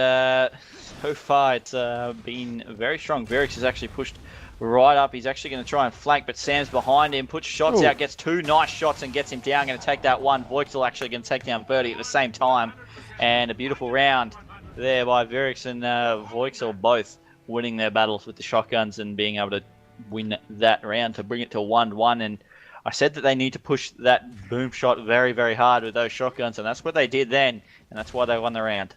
Speaker 2: so far it's been very strong. Virrix has actually pushed right up. He's actually going to try and flank, but Sam's behind him, puts shots out, gets 2 nice shots and gets him down. Going to take that one. Voixel actually going to take down Birdie at the same time. And a beautiful round there by Virrix and Voixel, both winning their battles with the shotguns and being able to win that round to bring it to 1-1. And I said that they need to push that boom shot very, very hard with those shotguns, and that's what they did then, and that's why they won the round.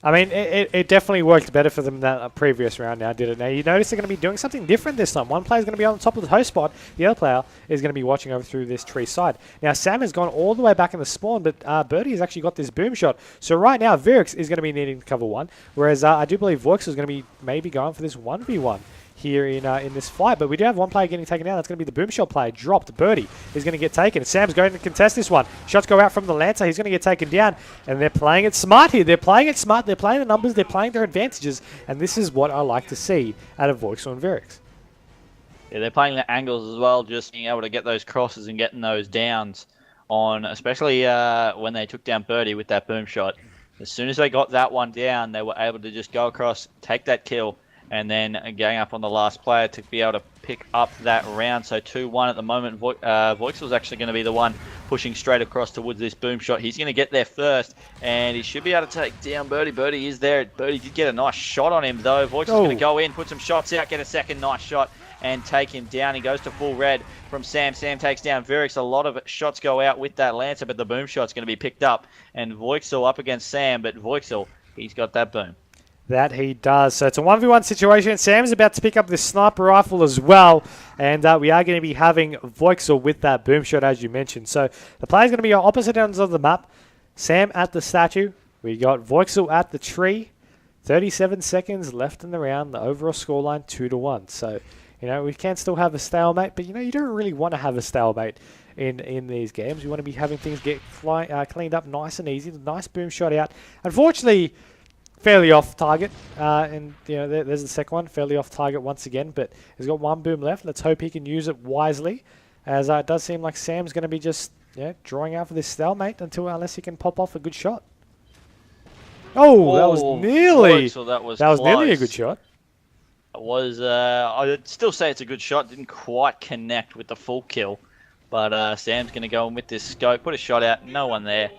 Speaker 1: I mean, it definitely worked better for them than the previous round now, did it? Now, you notice they're going to be doing something different this time. One player's going to be on top of the host spot. The other player is going to be watching over through this tree side. Now, Sam has gone all the way back in the spawn, but Birdie has actually got this boom shot. So right now, Virrix is going to be needing to cover one, whereas I do believe Voixel is going to be maybe going for this 1v1 here in this fight. But we do have one player getting taken down. That's going to be the boom shot player. Dropped. Birdie is going to get taken. Sam's going to contest this one. Shots go out from the Lancer. He's going to get taken down. And they're playing it smart here. They're playing it smart. They're playing the numbers. They're playing their advantages. And this is what I like to see out of Voixel and Virrix.
Speaker 2: Yeah, they're playing the angles as well, just being able to get those crosses and getting those downs on, especially when they took down Birdie with that boom shot. As soon as they got that one down, they were able to just go across, take that kill, and then going up on the last player to be able to pick up that round. So 2-1 at the moment. Voixel's actually going to be the one pushing straight across towards this boom shot. He's going to get there first, and he should be able to take down Birdie. Birdie is there. Birdie did get a nice shot on him, though. Voixel's going to go in, put some shots out, get a second nice shot, and take him down. He goes to full red from Sam. Sam takes down Virrix. A lot of shots go out with that Lancer, but the boom shot's going to be picked up. And Voixel up against Sam, but Voixel, he's got that boom.
Speaker 1: That he does. So it's a 1v1 situation. Sam's about to pick up this sniper rifle as well. And we are going to be having Voixel with that boom shot, as you mentioned. So the player's going to be on opposite ends of the map. Sam at the statue. We got Voixel at the tree. 37 seconds left in the round. The overall scoreline 2-1. So, you know, we can still have a stalemate. But, you know, you don't really want to have a stalemate in these games. You want to be having things get cleaned up nice and easy. Nice boom shot out. Unfortunately, fairly off target, and you know there's the second one, fairly off target once again, but he's got one boom left. Let's hope he can use it wisely, as it does seem like Sam's going to be just drawing out for this stalemate unless he can pop off a good shot. Oh, that was nearly
Speaker 2: that was
Speaker 1: nearly a good shot.
Speaker 2: It was. I'd still say it's a good shot. Didn't quite connect with the full kill, but Sam's going to go in with this scope, put a shot out, no one there,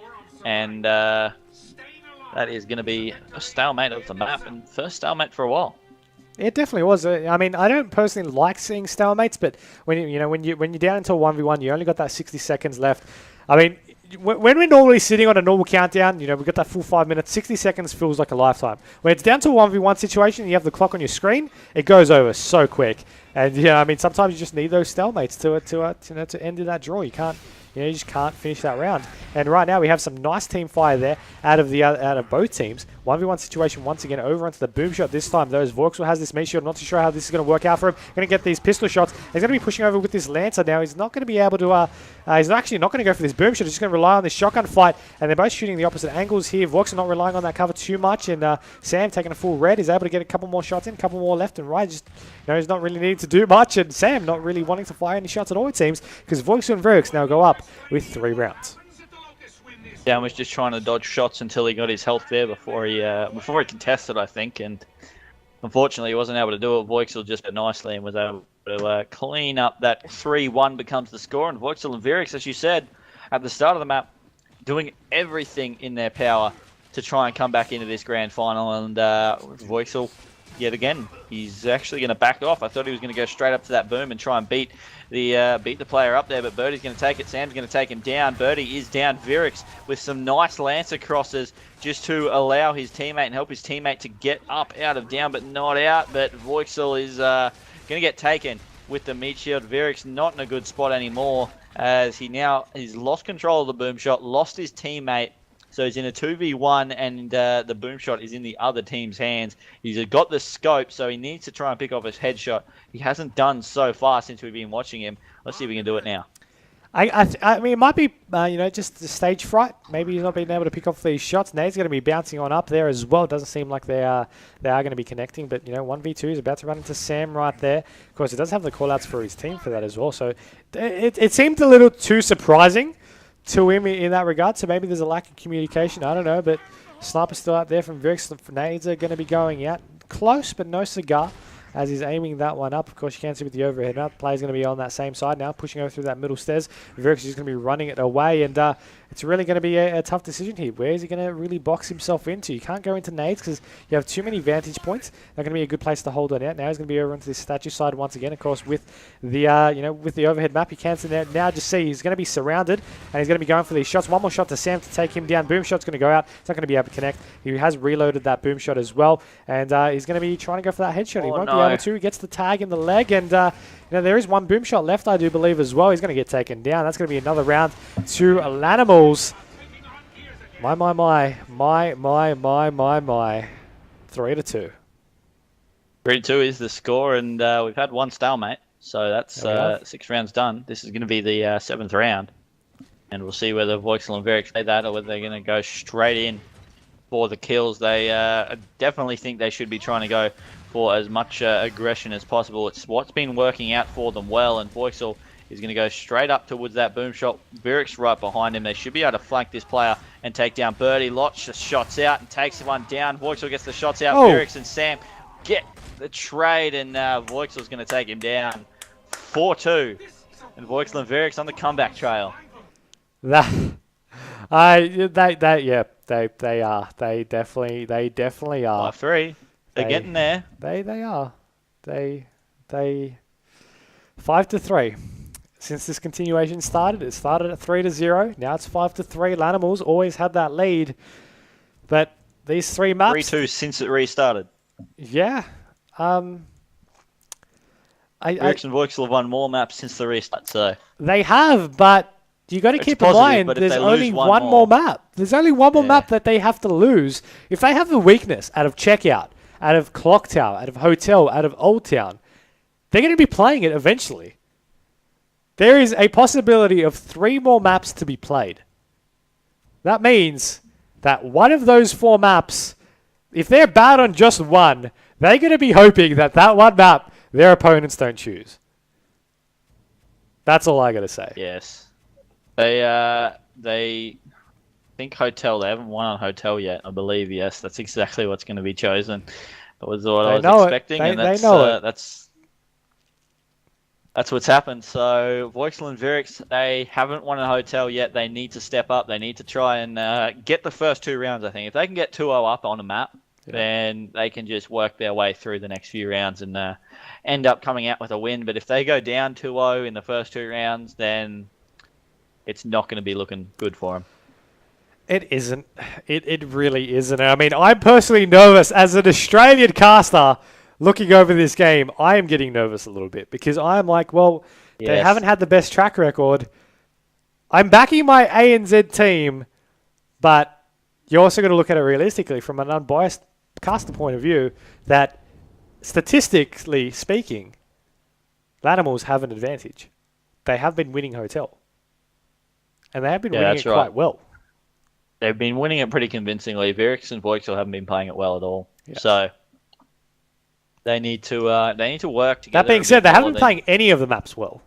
Speaker 2: and that is going to be a stalemate of the map, and first stalemate for a while.
Speaker 1: It definitely was. I mean, I don't personally like seeing stalemates, but when you're down into a 1v1, you only got that 60 seconds left. I mean, when we're normally sitting on a normal countdown, we've got that full 5 minutes. 60 seconds feels like a lifetime. When it's down to a 1v1 situation, and you have the clock on your screen, it goes over so quick. And I mean, sometimes you just need those stalemates to end that draw. You can't. You just can't finish that round. And right now we have some nice team fire there out of both teams. 1v1 situation once again over onto the boom shot this time. Though Voixel has this meat shield. Not too sure how this is going to work out for him. Going to get these pistol shots. He's going to be pushing over with this Lancer now. He's not going to be able to... he's actually not going to go for this boom shot. He's just going to rely on this shotgun fight. And they're both shooting the opposite angles here. Voixel not relying on that cover too much. And Sam taking a full red is able to get a couple more shots in. A couple more left and right. Just, he's not really needing to do much. And Sam not really wanting to fire any shots at all, it seems. Because Voixel and Virrix now go up with 3 rounds.
Speaker 2: Dan was just trying to dodge shots until he got his health there before he contested, I think, and unfortunately he wasn't able to do it. Voixel just did nicely and was able to clean up that 3-1 becomes the score. And Voixel and Virrix, as you said, at the start of the map, doing everything in their power to try and come back into this grand final. And Voixel, yet again, he's actually going to back off. I thought he was going to go straight up to that boom and try and beat the player up there, but Birdie's going to take it. Sam's going to take him down. Birdie is down. Virrix with some nice Lancer crosses just to allow his teammate and help his teammate to get up out of down, but not out. But Voixel is going to get taken with the meat shield. Virrix not in a good spot anymore, as he's lost control of the boom shot, lost his teammate. So he's in a 2v1, and the boom shot is in the other team's hands. He's got the scope, so he needs to try and pick off his headshot. He hasn't done so far since we've been watching him. Let's see if we can do it now.
Speaker 1: I mean, it might be, just the stage fright. Maybe he's not being able to pick off these shots. Nade's going to be bouncing on up there as well. It doesn't seem like they are going to be connecting. But, 1v2 is about to run into Sam right there. Of course, he does have the callouts for his team for that as well. So it seemed a little too surprising to him in that regard, so maybe there's a lack of communication, I don't know, but Sniper's still out there from Virrix. The nades are going to be going out. Close, but no cigar, as he's aiming that one up. Of course, you can't see with the overhead now. The player's going to be on that same side now, pushing over through that middle stairs. Virrix is going to be running it away, and it's really going to be a tough decision here. Where is he going to really box himself into? You can't go into nades because you have too many vantage points. They're going to be a good place to hold on out. Now he's going to be over onto this statue side once again. Of course, with the with the overhead map, you can now just see he's going to be surrounded and he's going to be going for these shots. One more shot to Sam to take him down. Boom shot's going to go out. He's not going to be able to connect. He has reloaded that boom shot as well, and he's going to be trying to go for that headshot. He won't be able to. He gets the tag in the leg, and there is one boom shot left, I do believe, as well. He's going to get taken down. That's going to be another round to LaNiMaLs. My. 3-2.
Speaker 2: 3-2 is the score, and we've had one stalemate, so that's 6 rounds done. This is going to be the 7th round, and we'll see whether Voixel and Virrix play that or whether they're going to go straight in for the kills. They definitely think they should be trying to go for as much aggression as possible. It's what's been working out for them well, and Voixel is going to go straight up towards that boom shot. Virrix right behind him. They should be able to flank this player and take down Birdie. Lotch just shots out and takes one down. Voixel gets the shots out. Virrix and Sam get the trade, and Voixel's going to take him down. 4-2. And Voixel and Virrix on the comeback trail.
Speaker 1: They are. They definitely are.
Speaker 2: 5-3. They're getting there.
Speaker 1: They are. They 5-3. Since this continuation started, it started at 3-0. Now it's 5-3. LaNiMaLs always had that lead, but these 3 maps.
Speaker 2: 3-2 since it restarted.
Speaker 1: Yeah.
Speaker 2: Virrix and Voixel have won more maps since the restart, so
Speaker 1: they have, but you got to keep in mind there's only one more map. There's only one more map that they have to lose. If they have the weakness out of Checkout, out of Clock Tower, out of Hotel, out of Old Town, they're going to be playing it eventually. There is a possibility of 3 more maps to be played. That means that one of those 4 maps, if they're bad on just one, they're going to be hoping that that one map their opponents don't choose. That's all I got to say.
Speaker 2: Yes. They think Hotel. They haven't won on Hotel yet, I believe. Yes, that's exactly what's going to be chosen. That was what I was expecting, and that's that's what's happened. So Voixel and Virrix, they haven't won a Hotel yet. They need to step up. They need to try and get the first 2 rounds, I think. If they can get 2-0 up on a map, then they can just work their way through the next few rounds and end up coming out with a win. But if they go down 2-0 in the first 2 rounds, then it's not going to be looking good for them.
Speaker 1: It isn't. It really isn't. I mean, I'm personally nervous as an Australian caster looking over this game. I am getting nervous a little bit because I'm like, well, they haven't had the best track record. I'm backing my ANZ team, but you're also going to look at it realistically from an unbiased caster point of view that statistically speaking, LaNiMaLs have an advantage. They have been winning Hotel. And they have been winning it quite well.
Speaker 2: They've been winning it pretty convincingly. Virrix and Voixel haven't been playing it well at all. Yeah. So they need to work together.
Speaker 1: That being said, they haven't been playing any of the maps well.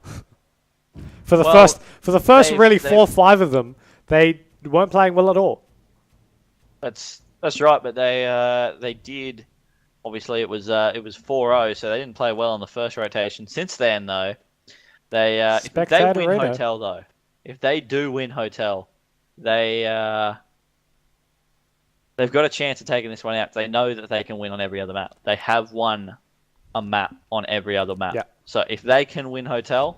Speaker 1: For the first really 4 or 5 of them, they weren't playing well at all.
Speaker 2: That's right, but they did. Obviously, it was 4-0, so they didn't play well in the first rotation. Since then, though, if they win Hotel, though, if they do win Hotel, they've got a chance of taking this one out. They know that they can win on every other map. They have won a map on every other map. Yeah. So if they can win Hotel,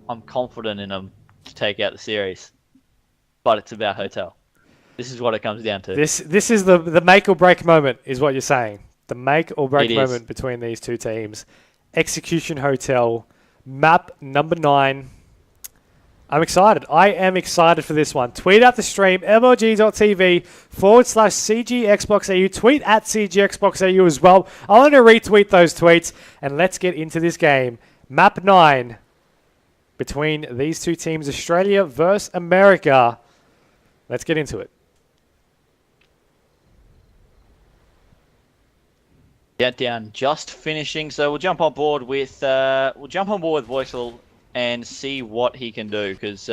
Speaker 2: I'm confident in them to take out the series. But it's about Hotel. This is what it comes down to.
Speaker 1: This is the make or break moment, is what you're saying. The make or break moment between these 2 teams. Execution Hotel, map number 9. I'm excited. I am excited for this one. Tweet at the stream, mlg.tv/CGXboxAU. Tweet at CGXboxAU as well. I want to retweet those tweets, and let's get into this game. Map 9 between these 2 teams, Australia versus America. Let's get into it.
Speaker 2: Countdown just finishing, so we'll jump on board with Voixel and see what he can do, because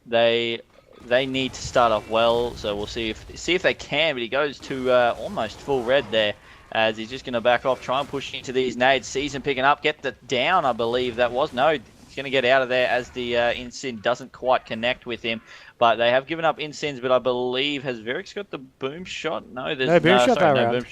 Speaker 2: they need to start off well. So we'll see if they can. But he goes to almost full red there, as he's just going to back off, try and push into these nades. Sees him picking up, get the down. I believe that was He's going to get out of there as the Insin doesn't quite connect with him. But they have given up Insins, but I believe, has Virrix got the boom shot? No, there's
Speaker 1: no boom shot that round.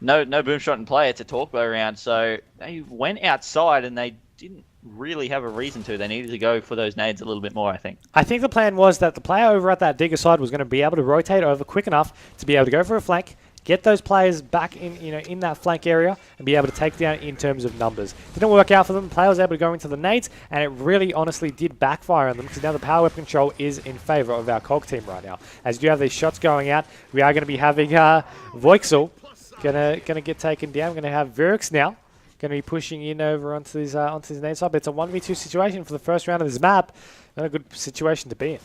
Speaker 2: No boom shot in play. It's a talkbow round. So they went outside and they didn't really have a reason to. They needed to go for those nades a little bit more, I think.
Speaker 1: I think the plan was that the player over at that digger side was going to be able to rotate over quick enough to be able to go for a flank, get those players back in, in that flank area and be able to take down in terms of numbers. Didn't work out for them. The player was able to go into the nades, and it really honestly did backfire on them because now the power weapon control is in favor of our COG team right now. As you have these shots going out, we are going to be having Voixel gonna get taken down. We're going to have Virrix now. Going to be pushing in over onto his nade side, but it's a 1v2 situation for the first round of this map. Not a good situation to be in.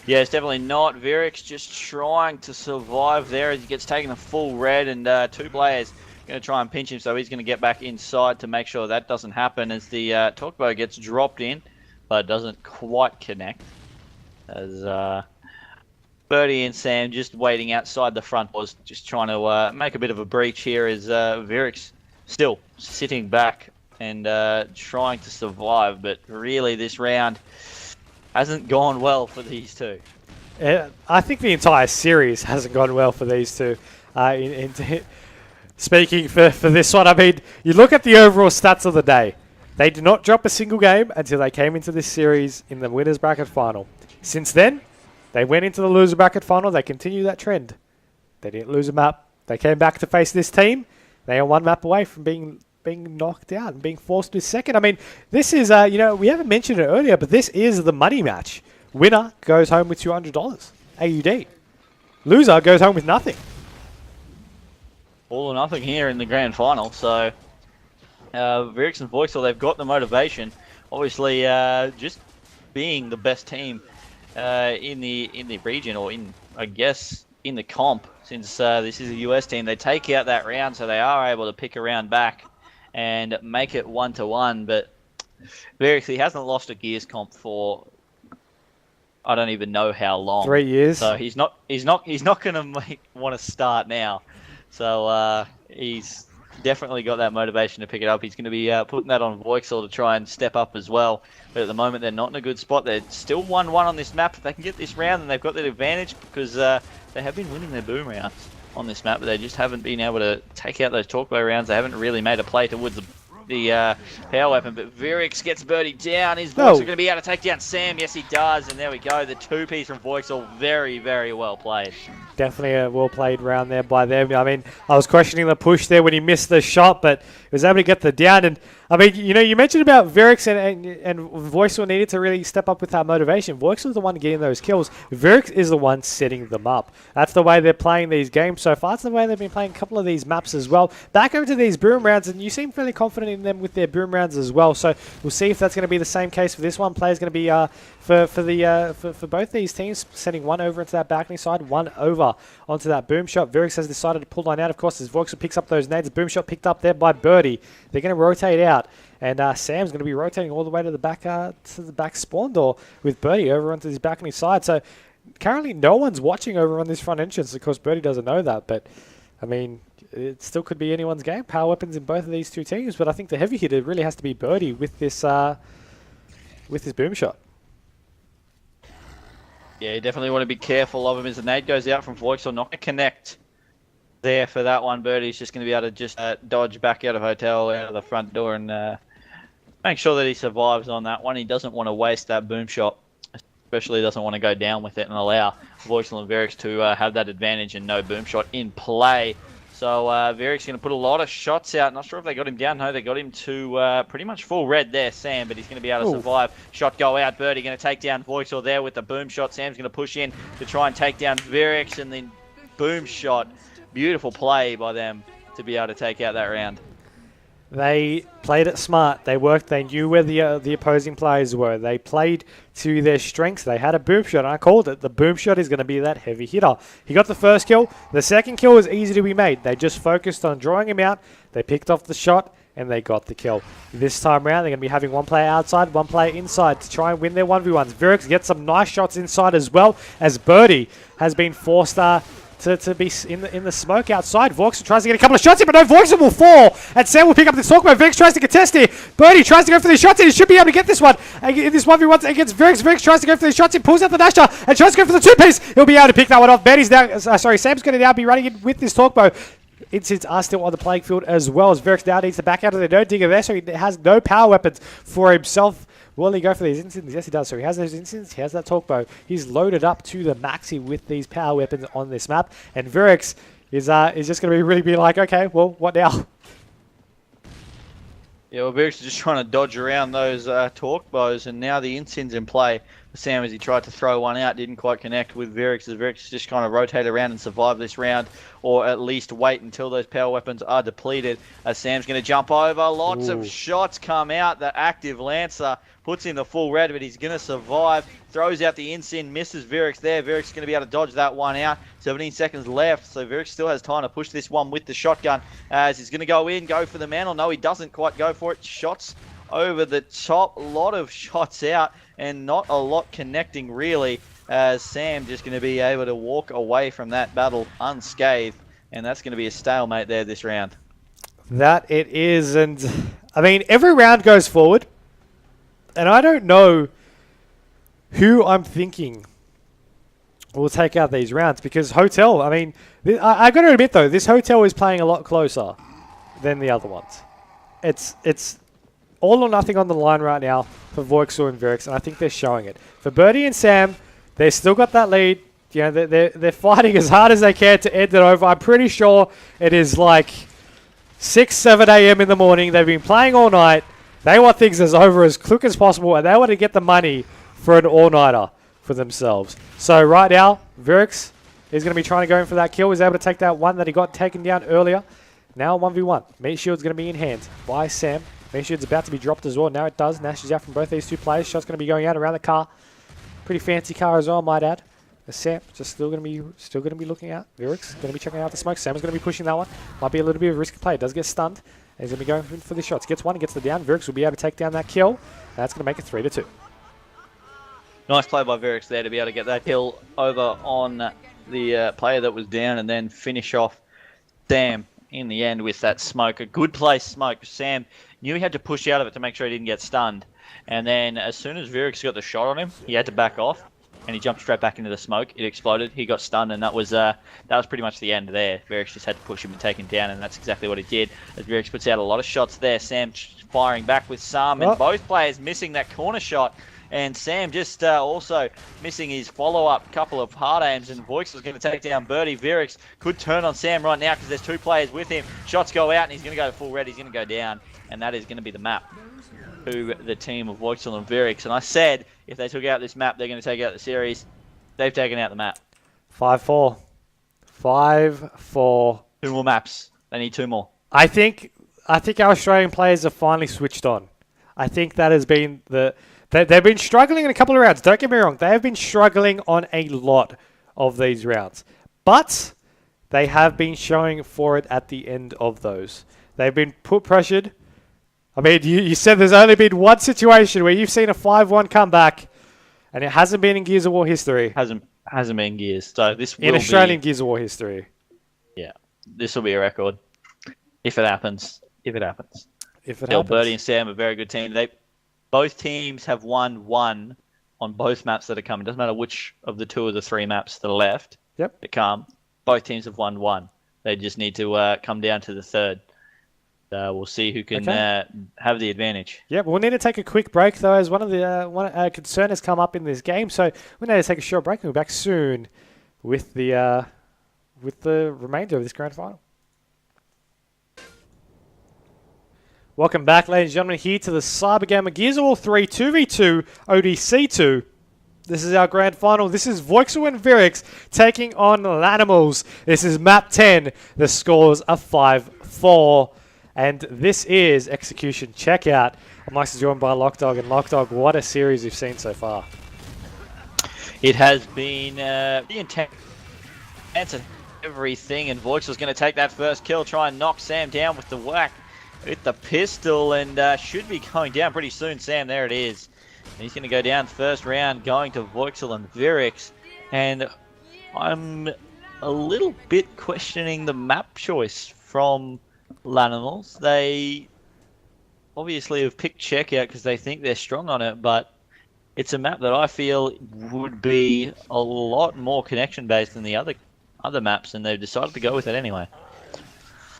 Speaker 2: Yeah, it's definitely not. Virrix just trying to survive there as he gets taken a full red, and two players going to try and pinch him, so he's going to get back inside to make sure that doesn't happen as the talkbow gets dropped in, but doesn't quite connect. As Birdie and Sam just waiting outside the front was just trying to make a bit of a breach here as Virrix still sitting back and trying to survive, but really this round hasn't gone well for these two.
Speaker 1: I think the entire series hasn't gone well for these two. Speaking for this one, I mean, you look at the overall stats of the day. They did not drop a single game until they came into this series in the winners bracket final. Since then, they went into the loser bracket final. They continued that trend. They didn't lose a map. They came back to face this team. They are one map away from being knocked out and being forced to second. I mean, this is, we haven't mentioned it earlier, but this is the money match. Winner goes home with $200 AUD. Loser goes home with nothing.
Speaker 2: All or nothing here in the grand final. So, Virrix and Voixel, they've got the motivation. Obviously, just being the best team in the region, or in the comp, since this is a US team, they take out that round, so they are able to pick a round back and make it 1-1. But Virrix, he hasn't lost a Gears comp for I don't even know how long.
Speaker 1: 3 years.
Speaker 2: So he's not going to want to start now. So he's definitely got that motivation to pick it up. He's going to be putting that on Voixel to try and step up as well. But at the moment, they're not in a good spot. They're still 1-1 on this map. If they can get this round, then they've got that advantage because they have been winning their boom rounds on this map, but they just haven't been able to take out those talkbow rounds. They haven't really made a play towards the power weapon. But Virrix gets Birdie down. Is Voixel going to be able to take down Sam? Yes, he does. And there we go. The two-piece from Voixel. Very, very well played. Definitely
Speaker 1: a well-played round there by them. I mean, I was questioning the push there when he missed the shot, but he was able to get the down. And I mean, you mentioned about Virrix and Voixel needed to really step up with that motivation. Voixel is the one getting those kills. Virrix is the one setting them up. That's the way they're playing these games so far. It's the way they've been playing a couple of these maps as well. Back over to these boom rounds, and you seem fairly confident in them with their boom rounds as well. So we'll see if that's going to be the same case for this one. Player's going to be for both these teams, sending one over into that balcony side, one over onto that boom shot. Virrix has decided to pull line out, of course, as Voixel picks up those nades. Boom shot picked up there by Birdie. They're going to rotate out, and Sam's going to be rotating all the way to the back spawn door with Birdie over onto his balcony side. So currently no one's watching over on this front entrance. Of course, Birdie doesn't know that, but I mean, it still could be anyone's game. Power weapons in both of these two teams, but I think the heavy hitter really has to be Birdie with this boom shot.
Speaker 2: Yeah, you definitely want to be careful of him as the nade goes out from Voixel. Not going to connect there for that one. Birdie's just going to be able to just dodge back out of hotel, out of the front door, and make sure that he survives on that one. He doesn't want to waste that boom shot, especially doesn't want to go down with it and allow Voixel and Virrix to have that advantage and no boom shot in play. So Virrix going to put a lot of shots out. Not sure if they got him down. No, they got him to pretty much full red there, Sam, but he's going to be able to survive. Shot go out. Birdie going to take down Voixel there with the boom shot. Sam's going to push in to try and take down Virrix, and then boom shot. Beautiful play by them to be able to take out that round.
Speaker 1: They played it smart. They worked. They knew where the opposing players were. They played to their strengths. They had a boom shot. I called it. The boom shot is going to be that heavy hitter. He got the first kill. The second kill was easy to be made. They just focused on drawing him out. They picked off the shot, and they got the kill. This time around, they're going to be having one player outside, one player inside to try and win their 1v1s. Virrix gets some nice shots inside as well, as Birdie has been forced to be in the smoke outside. Voixel tries to get a couple of shots in, but no, Voixel will fall, and Sam will pick up the talkbow. Virrix tries to contest here. Birdie tries to go for the shots in. He should be able to get this one. In this 1v1 against Virrix. Virrix tries to go for the shots in, pulls out the dasher, and tries to go for the two-piece. He'll be able to pick that one off. Birdie's now, Sam's going to now be running in with this talkbow. Incidents are still on the playing field as well, as Virrix now needs to back out of the no digger there, so he has no power weapons for himself. Will he go for these incidents? Yes, he does. So he has those incidents. He has that talkbow. He's loaded up to the maxi with these power weapons on this map, and Virrix is just going to really be like, okay, well, what now?
Speaker 2: Yeah, well, Virrix is just trying to dodge around those talkbows, and now the incident's in play. Sam, as he tried to throw one out, didn't quite connect with Virrix, as Virrix just kind of rotate around and survive this round, or at least wait until those power weapons are depleted. As Sam's going to jump over, lots of shots come out. The active Lancer puts in the full red, but he's going to survive. Throws out the Incin, misses Virrix there. Virrix is going to be able to dodge that one out. 17 seconds left, so Virrix still has time to push this one with the shotgun, as he's going to go in, go for the mantle. No, he doesn't quite go for it. Shots over the top, a lot of shots out, and not a lot connecting really, as Sam just going to be able to walk away from that battle unscathed, and that's going to be a stalemate there this round.
Speaker 1: That it is, and I mean, every round goes forward, and I don't know who I'm thinking will take out these rounds, because Hotel, I mean, I've got to admit though, this Hotel is playing a lot closer than the other ones. It's all or nothing on the line right now for Voixel and Virrix, and I think they're showing it. For Birdie and Sam, they've still got that lead. You know, they're fighting as hard as they can to end it over. I'm pretty sure it is like 6, 7 a.m. in the morning. They've been playing all night. They want things as over as quick as possible, and they want to get the money for an all-nighter for themselves. So right now, Virrix is going to be trying to go in for that kill. He's able to take that one that he got taken down earlier. Now 1v1. Meat Shield's going to be in hand by Sam. Meat Shield's about to be dropped as well. Now it does. Nash is out from both these two players. Shot's going to be going out around the car. Pretty fancy car as well, I might add. Sam just still going to be looking out. Virrix going to be checking out the smoke. Sam's going to be pushing that one. Might be a little bit of a risky play. It does get stunned. And he's going to be going for the shots. Gets one, gets the down. Virrix will be able to take down that kill. That's going to make it 3-2.
Speaker 2: Nice play by Virrix there to be able to get that kill over on the player that was down, and then finish off Sam in the end with that smoke. A good place smoke. Sam knew he had to push out of it to make sure he didn't get stunned. And then as soon as Virrix got the shot on him, he had to back off, and he jumped straight back into the smoke. It exploded. He got stunned, and that was pretty much the end there. Virrix just had to push him and take him down, and that's exactly what he did. As Virrix puts out a lot of shots there, Sam firing back with some, and both players missing that corner shot. And Sam just also missing his follow-up couple of hard aims, and Voixel's going to take down Birdie. Virrix could turn on Sam right now because there's two players with him. Shots go out, and he's going to go full red. He's going to go down, and that is going to be the map to the team of Voixel and Virrix. And I said if they took out this map, they're going to take out the series. They've taken out the map.
Speaker 1: 5-4. 5-4.
Speaker 2: 2 more maps. They need 2 more.
Speaker 1: I think our Australian players have finally switched on. I think that has been they've been struggling in a couple of rounds. Don't get me wrong. They have been struggling on a lot of these rounds. But they have been showing for it at the end of those. They've been pressured. I mean, you said there's only been one situation where you've seen a 5-1 comeback, and it hasn't been in Gears of War history.
Speaker 2: Hasn't been Gears. So this will
Speaker 1: in Australian Gears of War history.
Speaker 2: Yeah, this will be a record if it happens. If it happens. Birdie and Sam are a very good team. Both teams have won one on both maps that are coming. It doesn't matter which of the 2 of the 3 maps that are left.
Speaker 1: Yep.
Speaker 2: That come. Both teams have won one. They just need to come down to the third. We'll see who can have the advantage.
Speaker 1: Yeah, we'll need to take a quick break though, as one concern has come up in this game. So we need to take a short break, and we'll be back soon with the remainder of this grand final. Welcome back, ladies and gentlemen, here to the CyberGamer Gears of War 3 2v2 ODC 2. This is our grand final. This is Voixel and Virrix taking on LaNiMaLs. This is map 10. The scores are 5-4. And this is Execution Checkout. I'm Myksta, joined by Lachdog. And Lachdog, what a series we've seen so far.
Speaker 2: It has been pretty intense and everything. And Voixel's going to take that first kill, try and knock Sam down with the whack with the pistol. And should be going down pretty soon. Sam, there it is. And he's going to go down first round, going to Voixel and Virrix. And I'm a little bit questioning the map choice from LaNiMaLs. They obviously have picked Checkout because they think they're strong on it, but it's a map that I feel would be a lot more connection-based than the other maps, and they've decided to go with it anyway.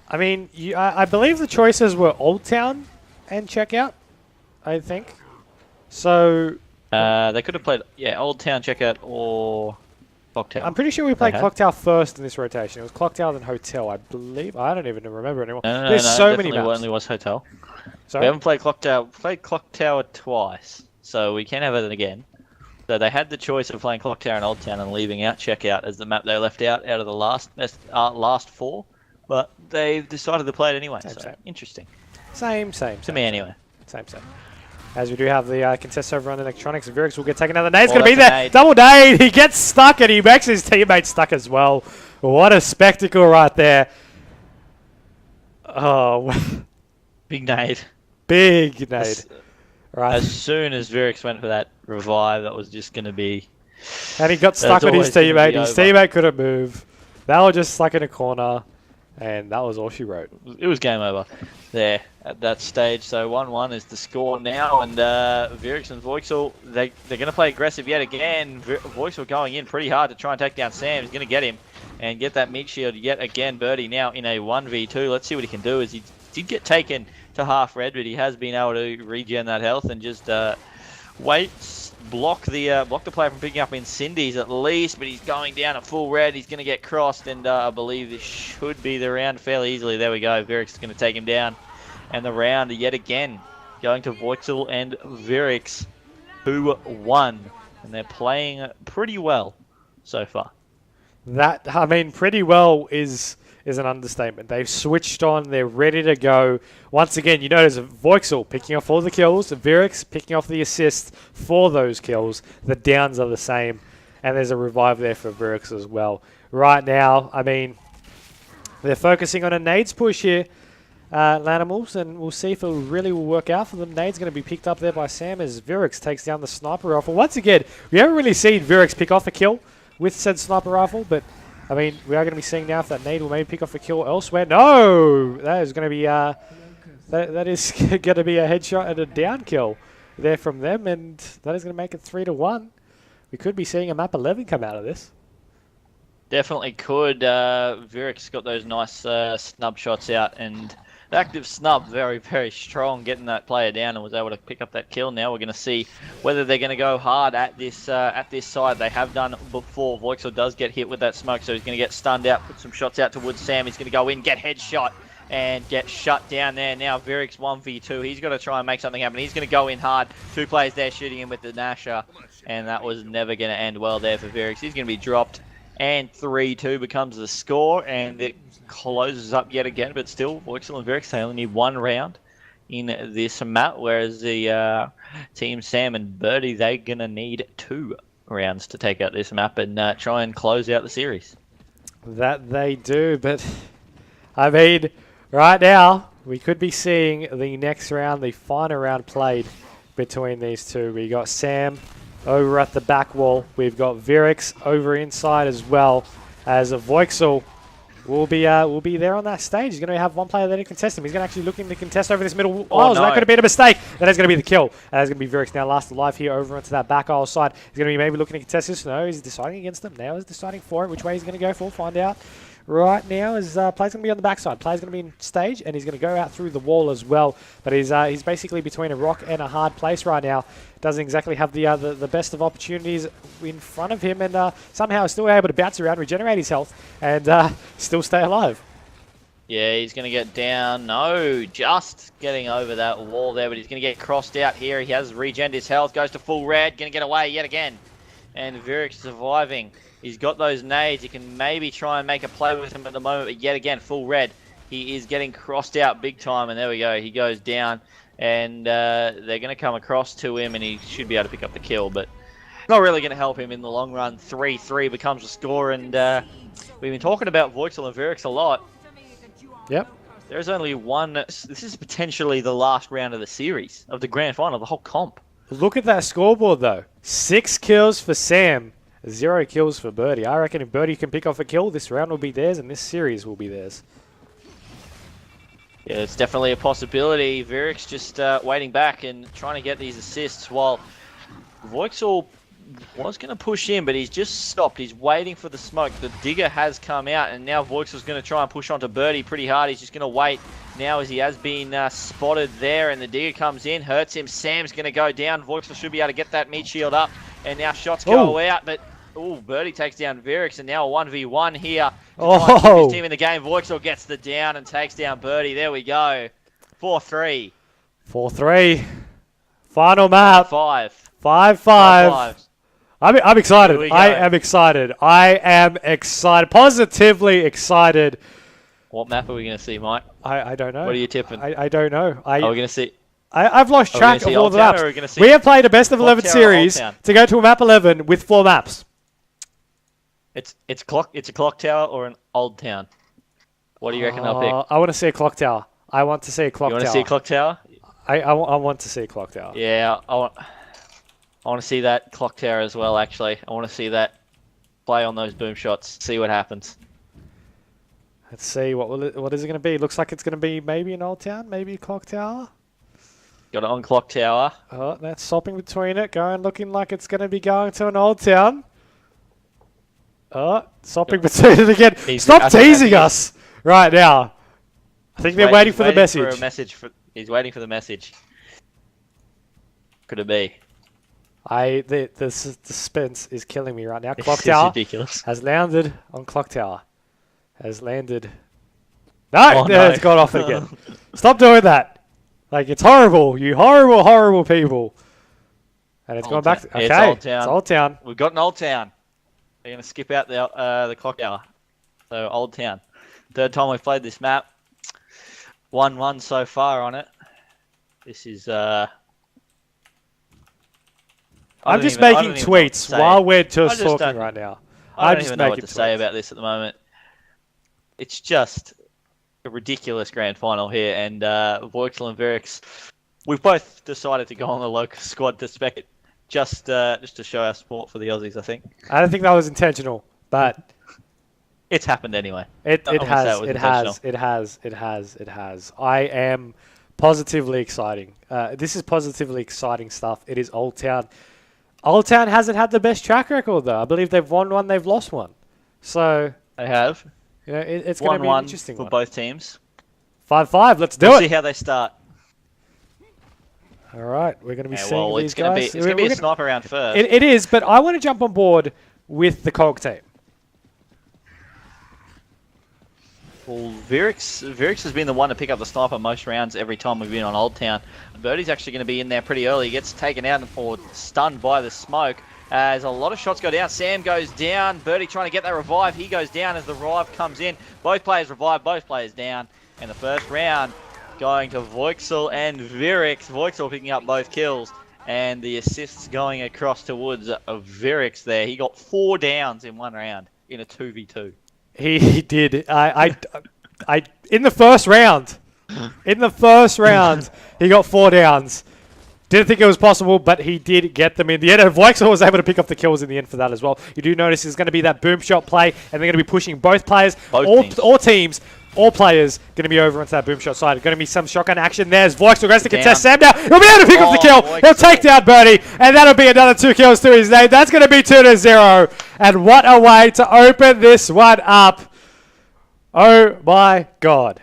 Speaker 1: I mean, I believe the choices were Old Town and Checkout, I think. So...
Speaker 2: they could have played, Old Town, Checkout, or Clock Tower.
Speaker 1: I'm pretty sure we played Clock Tower first in this rotation. It was Clock Tower then Hotel, I believe. I don't even remember anymore.
Speaker 2: No,
Speaker 1: so many maps.
Speaker 2: Only was Hotel.
Speaker 1: Sorry?
Speaker 2: We haven't played Clock Tower. We played Clock Tower twice, so we can have it again. So they had the choice of playing Clock Tower and Old Town and leaving out Checkout as the map they left out of the last four, but they've decided to play it anyway. Same. Interesting.
Speaker 1: Same.
Speaker 2: To me anyway.
Speaker 1: Same. As we do have the contest over on Electronics, Virrix will get taken another nade's going to be there.
Speaker 2: Nade.
Speaker 1: Double nade. He gets stuck and he makes his teammate stuck as well. What a spectacle right there. Oh.
Speaker 2: Big nade.
Speaker 1: Big nade.
Speaker 2: Right. As soon as Virrix went for that revive, that was just going to be...
Speaker 1: And he got stuck on his teammate. His teammate couldn't move. They were just stuck in a corner. And that was all she wrote.
Speaker 2: It was game over there at that stage. So 1-1 is the score now. And Virrix and Voixel, they're going to play aggressive yet again. Voixel going in pretty hard to try and take down Sam. He's going to get him and get that mid shield yet again. Birdie now in a 1v2. Let's see what he can do. As he did get taken to half red, but he has been able to regen that health and just block the player from picking up Incendies at least, but he's going down at full red. He's going to get crossed, and I believe this should be the round fairly easily. There we go. Virrix is going to take him down, and the round yet again going to Voixel and Virrix, who won, and they're playing pretty well so far.
Speaker 1: That, I mean, pretty well is an understatement. They've switched on. They're ready to go. Once again, you notice Voixel picking off all the kills, Virrix picking off the assists for those kills. The downs are the same, and there's a revive there for Virrix as well. Right now, I mean, they're focusing on a nades push here, LaNiMaLs, and we'll see if it really will work out for them. Nade's going to be picked up there by Sam as Virrix takes down the sniper rifle. Once again, we haven't really seen Virrix pick off a kill with said sniper rifle, but I mean, we are going to be seeing now if that nade will maybe pick off a kill elsewhere. No! That is going to be that is going to be a headshot and a down kill there from them, and that is going to make it 3-1. We could be seeing a map 11 come out of this.
Speaker 2: Definitely could. Virrix got those nice snub shots out, and the active snub very, very strong, getting that player down and was able to pick up that kill. Now we're going to see whether they're going to go hard at this side. They have done before. Voixel does get hit with that smoke, so he's going to get stunned out, put some shots out towards Sam. He's going to go in, get headshot, and get shut down there. Now Virrix 1v2. He's got to try and make something happen. He's going to go in hard. Two players there shooting him with the Nasher, and that was never going to end well there for Virrix. He's going to be dropped, and 3-2 becomes the score, and it closes up yet again, but still, Voixel and Virrix, they only need one round in this map, whereas the Team Sam and Birdie, they're going to need 2 rounds to take out this map and try and close out the series.
Speaker 1: That they do, but I mean, right now, we could be seeing the next round, the final round played between these two. We got Sam over at the back wall. We've got Virrix over inside as well, as a Voixel will be there on that stage. He's going to have one player there to contest him. He's going to actually looking to contest over this middle aisle. So that could have been a mistake. That is going to be the kill. That is going to be Virrix now last alive here over onto that back aisle side. He's going to be maybe looking to contest this. No, he's deciding against them. Now he's deciding for it. Which way he's going to go for. Find out. Right now, his player's going to be on the backside. Player's going to be in stage, and he's going to go out through the wall as well. But he's basically between a rock and a hard place right now. Doesn't exactly have the best of opportunities in front of him, and somehow is still able to bounce around, regenerate his health, and still stay alive.
Speaker 2: Yeah, he's going to get down. No, just getting over that wall there, but he's going to get crossed out here. He has regened his health, goes to full red, going to get away yet again. And Virrix surviving. He's got those nades. He can maybe try and make a play with him at the moment, but yet again, full red. He is getting crossed out big time, and there we go. He goes down, and they're going to come across to him, and he should be able to pick up the kill, but not really going to help him in the long run. 3-3 becomes the score, and we've been talking about Voixel and Virrix a lot.
Speaker 1: Yep.
Speaker 2: There's only one. This is potentially the last round of the series, of the grand final, the whole comp.
Speaker 1: Look at that scoreboard, though. 6 kills for Sam, 0 kills for Birdie. I reckon if Birdie can pick off a kill, this round will be theirs and this series will be theirs.
Speaker 2: Yeah, it's definitely a possibility. Virrix just waiting back and trying to get these assists while Voixel was going to push in, but he's just stopped. He's waiting for the smoke. The digger has come out, and now Voixel's going to try and push onto Birdie pretty hard. He's just going to wait now as he has been spotted there, and the digger comes in, hurts him. Sam's going to go down. Voixel should be able to get that meat shield up, and now shots go out, but Birdie takes down Virrix, and now a 1v1 here. To keep his team in the game. Voixel gets the down and takes down Birdie. There we go. 4-3.
Speaker 1: 4-3. Final map.
Speaker 2: 5.
Speaker 1: 5-5. I'm excited. I am excited. I am excited. Positively excited.
Speaker 2: What map are we going to see, Mike?
Speaker 1: I don't know.
Speaker 2: What are you tipping?
Speaker 1: I don't know.
Speaker 2: Are we going to see...
Speaker 1: I've lost track of all the maps. We have played a best of 11 series to go to a map 11 with 4 maps.
Speaker 2: It's a clock tower or an old town. What do you reckon they'll pick?
Speaker 1: I want to see a clock tower. I want to see a clock tower.
Speaker 2: You want to see a clock tower?
Speaker 1: I want to see a clock tower.
Speaker 2: Yeah, I want to see that clock tower as well, actually. I want to see that play on those boom shots, see what happens.
Speaker 1: Let's see, what is it going to be? Looks like it's going to be maybe an old town, maybe a clock tower.
Speaker 2: Got it on clock tower.
Speaker 1: Oh, that's swapping between it, looking like it's going to be going to an old town. Oh, swapping between it again. Stop teasing us right now. I think they're waiting for the message.
Speaker 2: He's waiting for the message. Could it be?
Speaker 1: The suspense is killing me right now. Clock tower has landed on clock tower. Has landed. No, it's gone off again. Stop doing that. Like, it's horrible. You horrible, horrible people. And it's gone back. Okay, it's old town.
Speaker 2: We've got an old town. They're going to skip out the clock tower. So, old town. Third time we've played this map. 1-1 so far on it. This is... I'm
Speaker 1: just making tweets while we're just talking right now.
Speaker 2: I don't even know what to say about this at the moment. It's just a ridiculous grand final here, and Voixel and Virrix, we've both decided to go on the local squad to spec it, just to show our support for the Aussies, I think.
Speaker 1: I don't think that was intentional, but...
Speaker 2: It's happened anyway.
Speaker 1: It has. I am positively exciting. This is positively exciting stuff. It is Old Town. Old Town hasn't had the best track record, though. I believe they've won one, they've lost one. So...
Speaker 2: They have.
Speaker 1: You know, it's going to be an interesting
Speaker 2: for both teams.
Speaker 1: 5-5, let's do it.
Speaker 2: We'll see how they start.
Speaker 1: All right, we're going to be seeing these guys.
Speaker 2: It's going to be a sniper round first.
Speaker 1: It is, but I want to jump on board with the Cog team.
Speaker 2: Well, Virrix has been the one to pick up the sniper most rounds every time we've been on Old Town. Birdie's actually going to be in there pretty early. He gets taken out or stunned by the smoke. As a lot of shots go down. Sam goes down. Birdie trying to get that revive. He goes down as the revive comes in. Both players revive, both players down. And the first round going to Voixel and Virrix. Voixel picking up both kills. And the assists going across towards Virrix there. He got 4 downs in one round in a 2v2.
Speaker 1: He did. In the first round. He got 4 downs. Didn't think it was possible, but he did get them in the end. And Voixel was able to pick up the kills in the end for that as well. You do notice there's going to be that boom shot play, and they're going to be pushing both players, all teams, all players going to be over onto that boom shot side. Going to be some shotgun action. There's Voixel goes to contest Sam now. He'll be able to pick up the kill. Voixel. He'll take down Birdie, and that'll be another 2 kills to his name. That's going to be 2-0. And what a way to open this one up. Oh my God.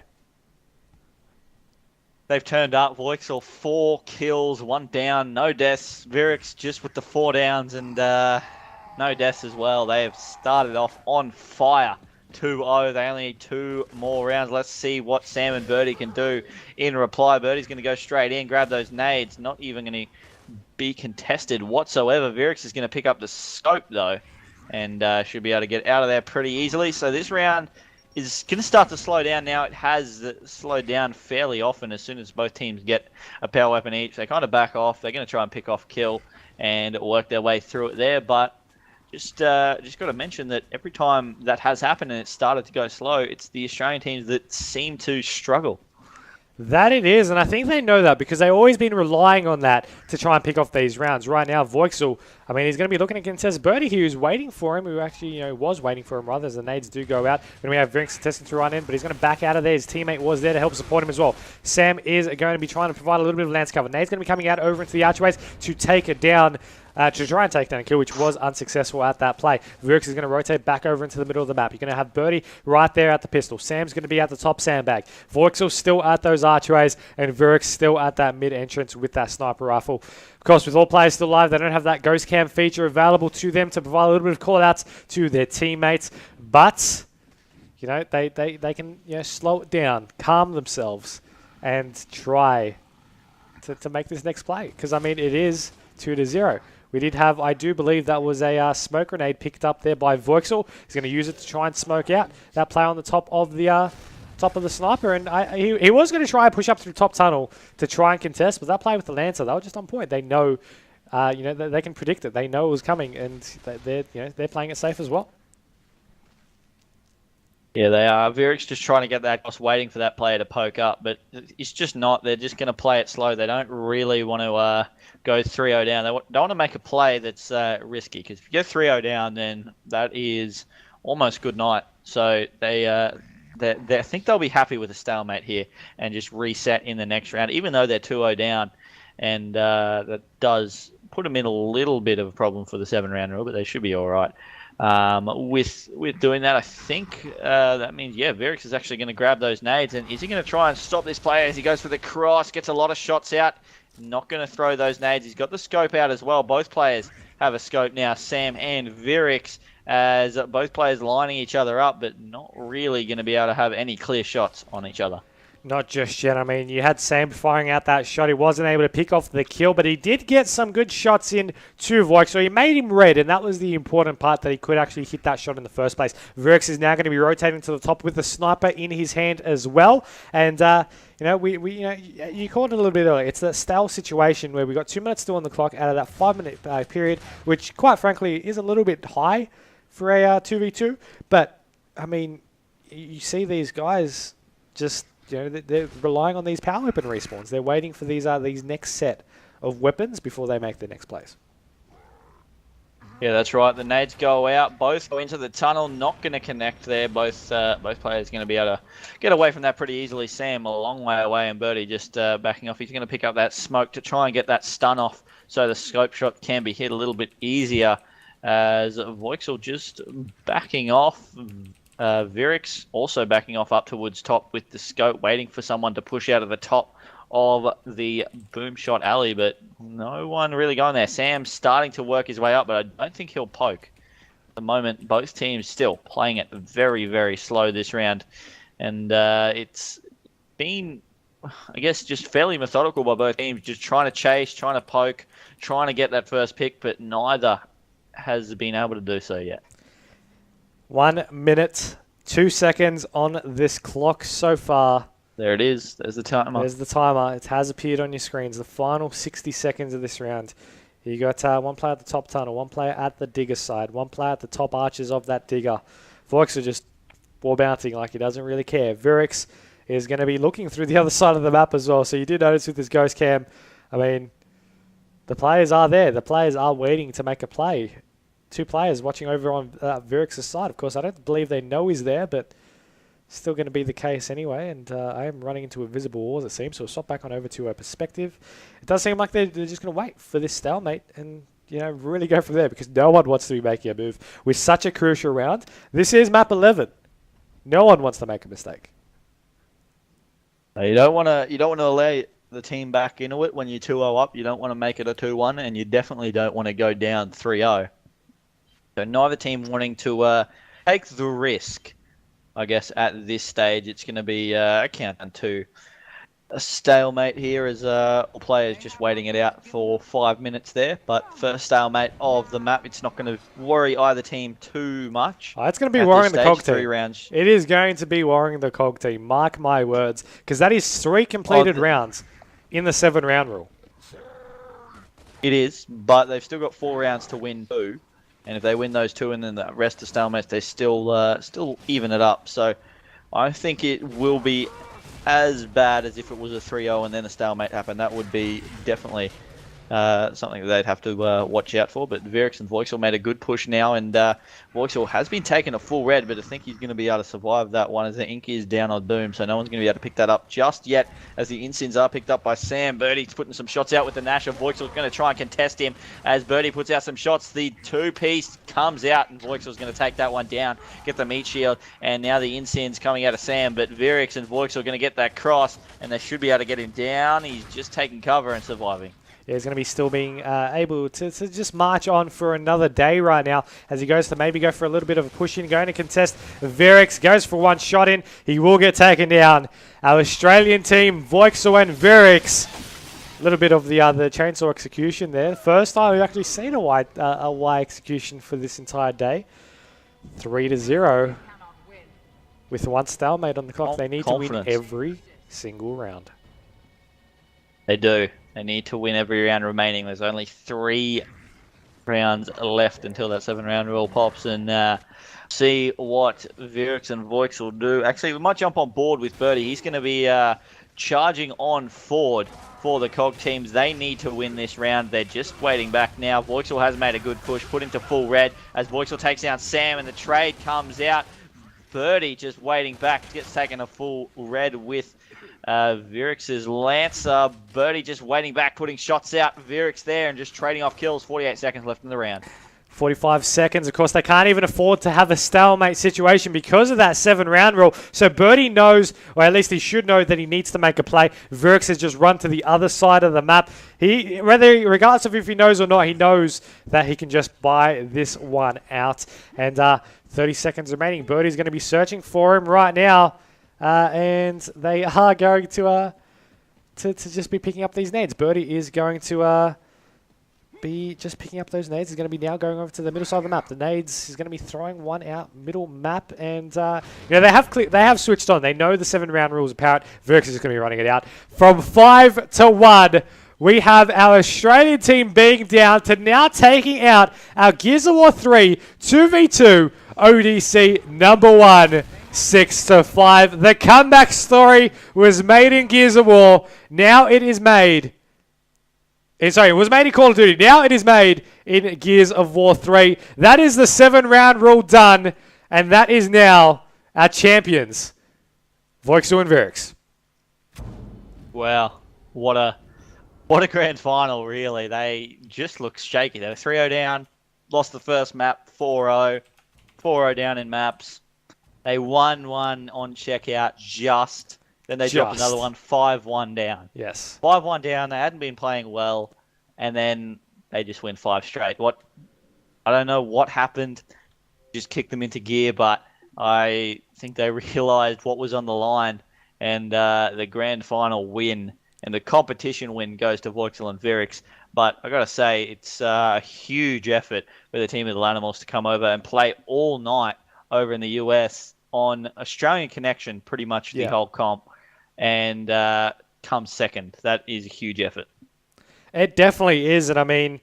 Speaker 2: They've turned up. Voixel 4 kills, 1 down, no deaths. Virrix just with the 4 downs and no deaths as well. They have started off on fire. 2-0. They only need 2 more rounds. Let's see what Sam and Birdie can do in reply. Birdie's going to go straight in, grab those nades. Not even going to be contested whatsoever. Virrix is going to pick up the scope though, and should be able to get out of there pretty easily. So this round is going to start to slow down now. It has slowed down fairly often as soon as both teams get a power weapon each. They kind of back off. They're going to try and pick off kill and work their way through it there. But just got to mention that every time that has happened and it started to go slow, it's the Australian teams that seem to struggle.
Speaker 1: That it is, and I think they know that because they've always been relying on that to try and pick off these rounds. Right now, Voixel, I mean, he's going to be looking to contest Birdie, who's waiting for him, who actually, was waiting for him, rather, as the nades do go out. Then we have Virrix testing to run in, but he's going to back out of there. His teammate was there to help support him as well. Sam is going to be trying to provide a little bit of lance cover. Nade's going to be coming out over into the archways to take it down. To try and take down a kill, which was unsuccessful at that play. Virrix is going to rotate back over into the middle of the map. You're going to have Birdie right there at the pistol. Sam's going to be at the top sandbag. Voixel still at those archways, and Virrix still at that mid-entrance with that sniper rifle. Of course, with all players still live, they don't have that ghost cam feature available to them to provide a little bit of call-outs to their teammates. But, they can slow it down, calm themselves, and try to make this next play. Because, I mean, it is 2-0. We did have, I do believe that was a smoke grenade picked up there by Voixel. He's going to use it to try and smoke out that play on the top of the sniper. And he was going to try and push up through top tunnel to try and contest, but that play with the Lancer, they were just on point. They know, they can predict it. They know it was coming, and they're playing it safe as well.
Speaker 2: Yeah, they are. Virrix just trying to get that across, waiting for that player to poke up, but it's just not. They're just going to play it slow. They don't really want to go 3-0 down. They don't want to make a play that's risky, because if you go 3-0 down, then that is almost good night. So they think they'll be happy with a stalemate here and just reset in the next round, even though they're 2-0 down, and that does put them in a little bit of a problem for the 7-round rule, but they should be all right. With doing that, I think that means, Virrix is actually going to grab those nades. And is he going to try and stop this player as he goes for the cross, gets a lot of shots out? Not going to throw those nades. He's got the scope out as well. Both players have a scope now, Sam and Virrix, as both players lining each other up, but not really going to be able to have any clear shots on each other.
Speaker 1: Not just yet. I mean, you had Sam firing out that shot. He wasn't able to pick off the kill, but he did get some good shots in to Voixel. So he made him red, and that was the important part, that he could actually hit that shot in the first place. Virrix is now going to be rotating to the top with the sniper in his hand as well. And, you called it a little bit earlier. It's the stale situation where we got 2 minutes still on the clock out of that 5-minute period, which, quite frankly, is a little bit high for a 2v2. But, I mean, you see these guys just... they're relying on these power weapon respawns. They're waiting for these next set of weapons before they make the next plays.
Speaker 2: Yeah, that's right. The nades go out. Both go into the tunnel. Not going to connect there. Both players going to be able to get away from that pretty easily. Sam a long way away, and Birdie just backing off. He's going to pick up that smoke to try and get that stun off, so the scope shot can be hit a little bit easier. As Voixel just backing off. Virrix also backing off up towards top with the scope, waiting for someone to push out of the top of the boom shot alley, but no one really going there. Sam's starting to work his way up, but I don't think he'll poke. At the moment, both teams still playing it very, very slow this round, and it's been, I guess, just fairly methodical by both teams, just trying to chase, trying to poke, trying to get that first pick, but neither has been able to do so yet.
Speaker 1: 1 minute, 2 seconds on this clock so far.
Speaker 2: There it is. There's the timer.
Speaker 1: There's the timer. It has appeared on your screens. The final 60 seconds of this round. You got one player at the top tunnel, one player at the digger side, one player at the top arches of that digger. Voixel just wall bouncing like he doesn't really care. Virrix is going to be looking through the other side of the map as well. So you did notice with this ghost cam, I mean, the players are there. The players are waiting to make a play. 2 players watching over on Virrix's side. Of course, I don't believe they know he's there, but still going to be the case anyway. And I am running into invisible walls, it seems. So we'll swap back on over to a perspective. It does seem like they're just going to wait for this stalemate and really go from there, because no one wants to be making a move with such a crucial round. This is map 11. No one wants to make a mistake.
Speaker 2: You don't want to allow the team back into it when you're 2-0 up. You don't want to make it a 2-1, and you definitely don't want to go down 3-0. So neither team wanting to take the risk, I guess, at this stage. It's going to be a countdown to a stalemate here, as all players just waiting it out for 5 minutes there. But first stalemate of the map, it's not going to worry either team too much.
Speaker 1: It's going to be worrying the COG team.
Speaker 2: 3 rounds.
Speaker 1: It is going to be worrying the COG team. Mark my words, because that is 3 completed rounds in the 7-round rule.
Speaker 2: It is, but they've still got 4 rounds to win 2. And if they win those 2 and then the rest of stalemates, they still even it up. So I think it will be as bad as if it was a 3-0 and then a stalemate happened. That would be definitely something that they'd have to watch out for. But Virrix and Voixel made a good push now, and Voixel has been taking a full red, but I think he's going to be able to survive that one as the ink is down on Boom, so no one's going to be able to pick that up just yet, as the Insins are picked up by Sam. Birdie's putting some shots out with the Nasher. Voixel's going to try and contest him as Birdie puts out some shots. The two-piece comes out, and Voixel's going to take that one down, get the meat shield, and now the Insins coming out of Sam, but Virrix and Voixel are going to get that cross, and they should be able to get him down. He's just taking cover and surviving.
Speaker 1: Yeah, he's going to be still being able to just march on for another day right now as he goes to maybe go for a little bit of a push in, going to contest. Virrix goes for one shot in. He will get taken down. Our Australian team, Voixel and Virrix. A little bit of the chainsaw execution there. First time we've actually seen a Y execution for this entire day. 3-0 with one stalemate on the clock. They need to win every single round.
Speaker 2: They do. They need to win every round remaining. There's only 3 rounds left until that 7-round rule pops, and see what Virrix and Voixel do. Actually, we might jump on board with Birdie. He's going to be charging on forward for the COG teams. They need to win this round. They're just waiting back now. Voixel has made a good push, put into full red as Voixel takes down Sam, and the trade comes out. Birdie just waiting back, gets taken a full red with Virrix's Lancer. Birdie just waiting back, putting shots out. Virrix there and just trading off kills. 48 seconds left in the round.
Speaker 1: 45 seconds. Of course, they can't even afford to have a stalemate situation because of that 7-round rule. So Birdie knows, or at least he should know, that he needs to make a play. Virrix has just run to the other side of the map. Regardless of if he knows or not, he knows that he can just buy this one out. And 30 seconds remaining. Birdie's going to be searching for him right now. And they are going to just be picking up these nades. Birdie is going to be just picking up those nades. He's going to be now going over to the middle side of the map. The nades, he's going to be throwing one out middle map, and they have switched on. They know the 7-round rules are powered. Virrix is going to be running it out from 5-1. We have our Australian team being down to now taking out our Gears of War 3 2v2 ODC #1. 6-5. The comeback story was made in Gears of War. Now it is made. It was made in Call of Duty. Now it is made in Gears of War 3. That is the 7-round rule done, and that is now our champions, Voixel and Virrix.
Speaker 2: Wow, what a grand final! Really, they just looked shaky. They were 3-0 down, lost the first map, 4-0, 4-0 down in maps. They won one on checkout then they dropped another one, 5-1 down.
Speaker 1: Yes.
Speaker 2: 5-1 down, they hadn't been playing well, and then they just win 5 straight. I don't know what happened, just kicked them into gear, but I think they realised what was on the line, and the grand final win and the competition win goes to Voixel and Virrix. But I got to say, it's a huge effort for the team of the LaNiMaLs to come over and play all night over in the US on Australian connection pretty much the whole comp, and come second. That is a huge effort.
Speaker 1: It definitely is, and I mean,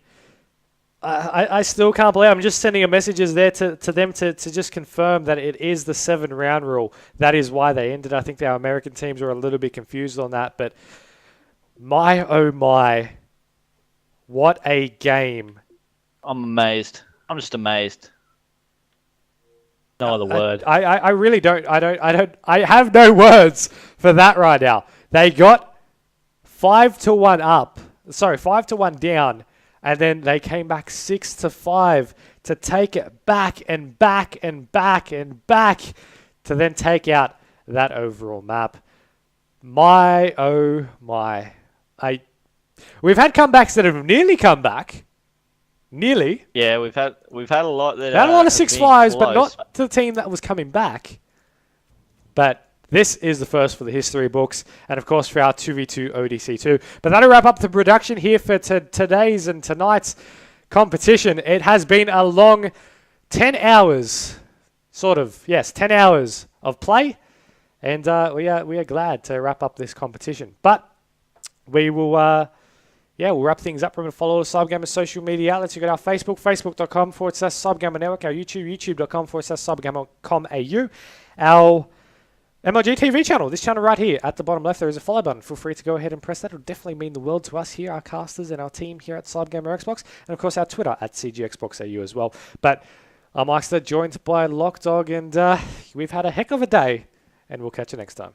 Speaker 1: I still can't believe I'm just sending messages there to them to just confirm that it is the 7-round rule. That is why they ended. I think our American teams were a little bit confused on that, but my oh my, what a game.
Speaker 2: I'm amazed. I'm just amazed. No other word.
Speaker 1: I really don't. I have no words for that right now. They got 5-1 up. Sorry, 5-1 down, and then they came back 6-5 to take it back and back and back and back to then take out that overall map. My oh my. We've had comebacks that have nearly come back. Nearly.
Speaker 2: Yeah, we've had a lot that
Speaker 1: had a lot of 6-5s, but not to the team that was coming back. But this is the first for the history books, and of course for our 2v2 ODC too. But that'll wrap up the production here for today's and tonight's competition. It has been a long 10 hours, 10 hours of play, and we are glad to wrap up this competition. But we will. We'll wrap things up. Remember to follow the CyberGamer social media outlets. You've got our Facebook, facebook.com/CyberGamer Network, our YouTube, youtube.com/CyberGamer.com.au, our MLG TV channel, this channel right here at the bottom left, there is a follow button. Feel free to go ahead and press that. It'll definitely mean the world to us here, our casters and our team here at CyberGamer Xbox, and of course our Twitter at CGXboxAU as well. But I'm Myksta, joined by Lachdog, and we've had a heck of a day, and we'll catch you next time.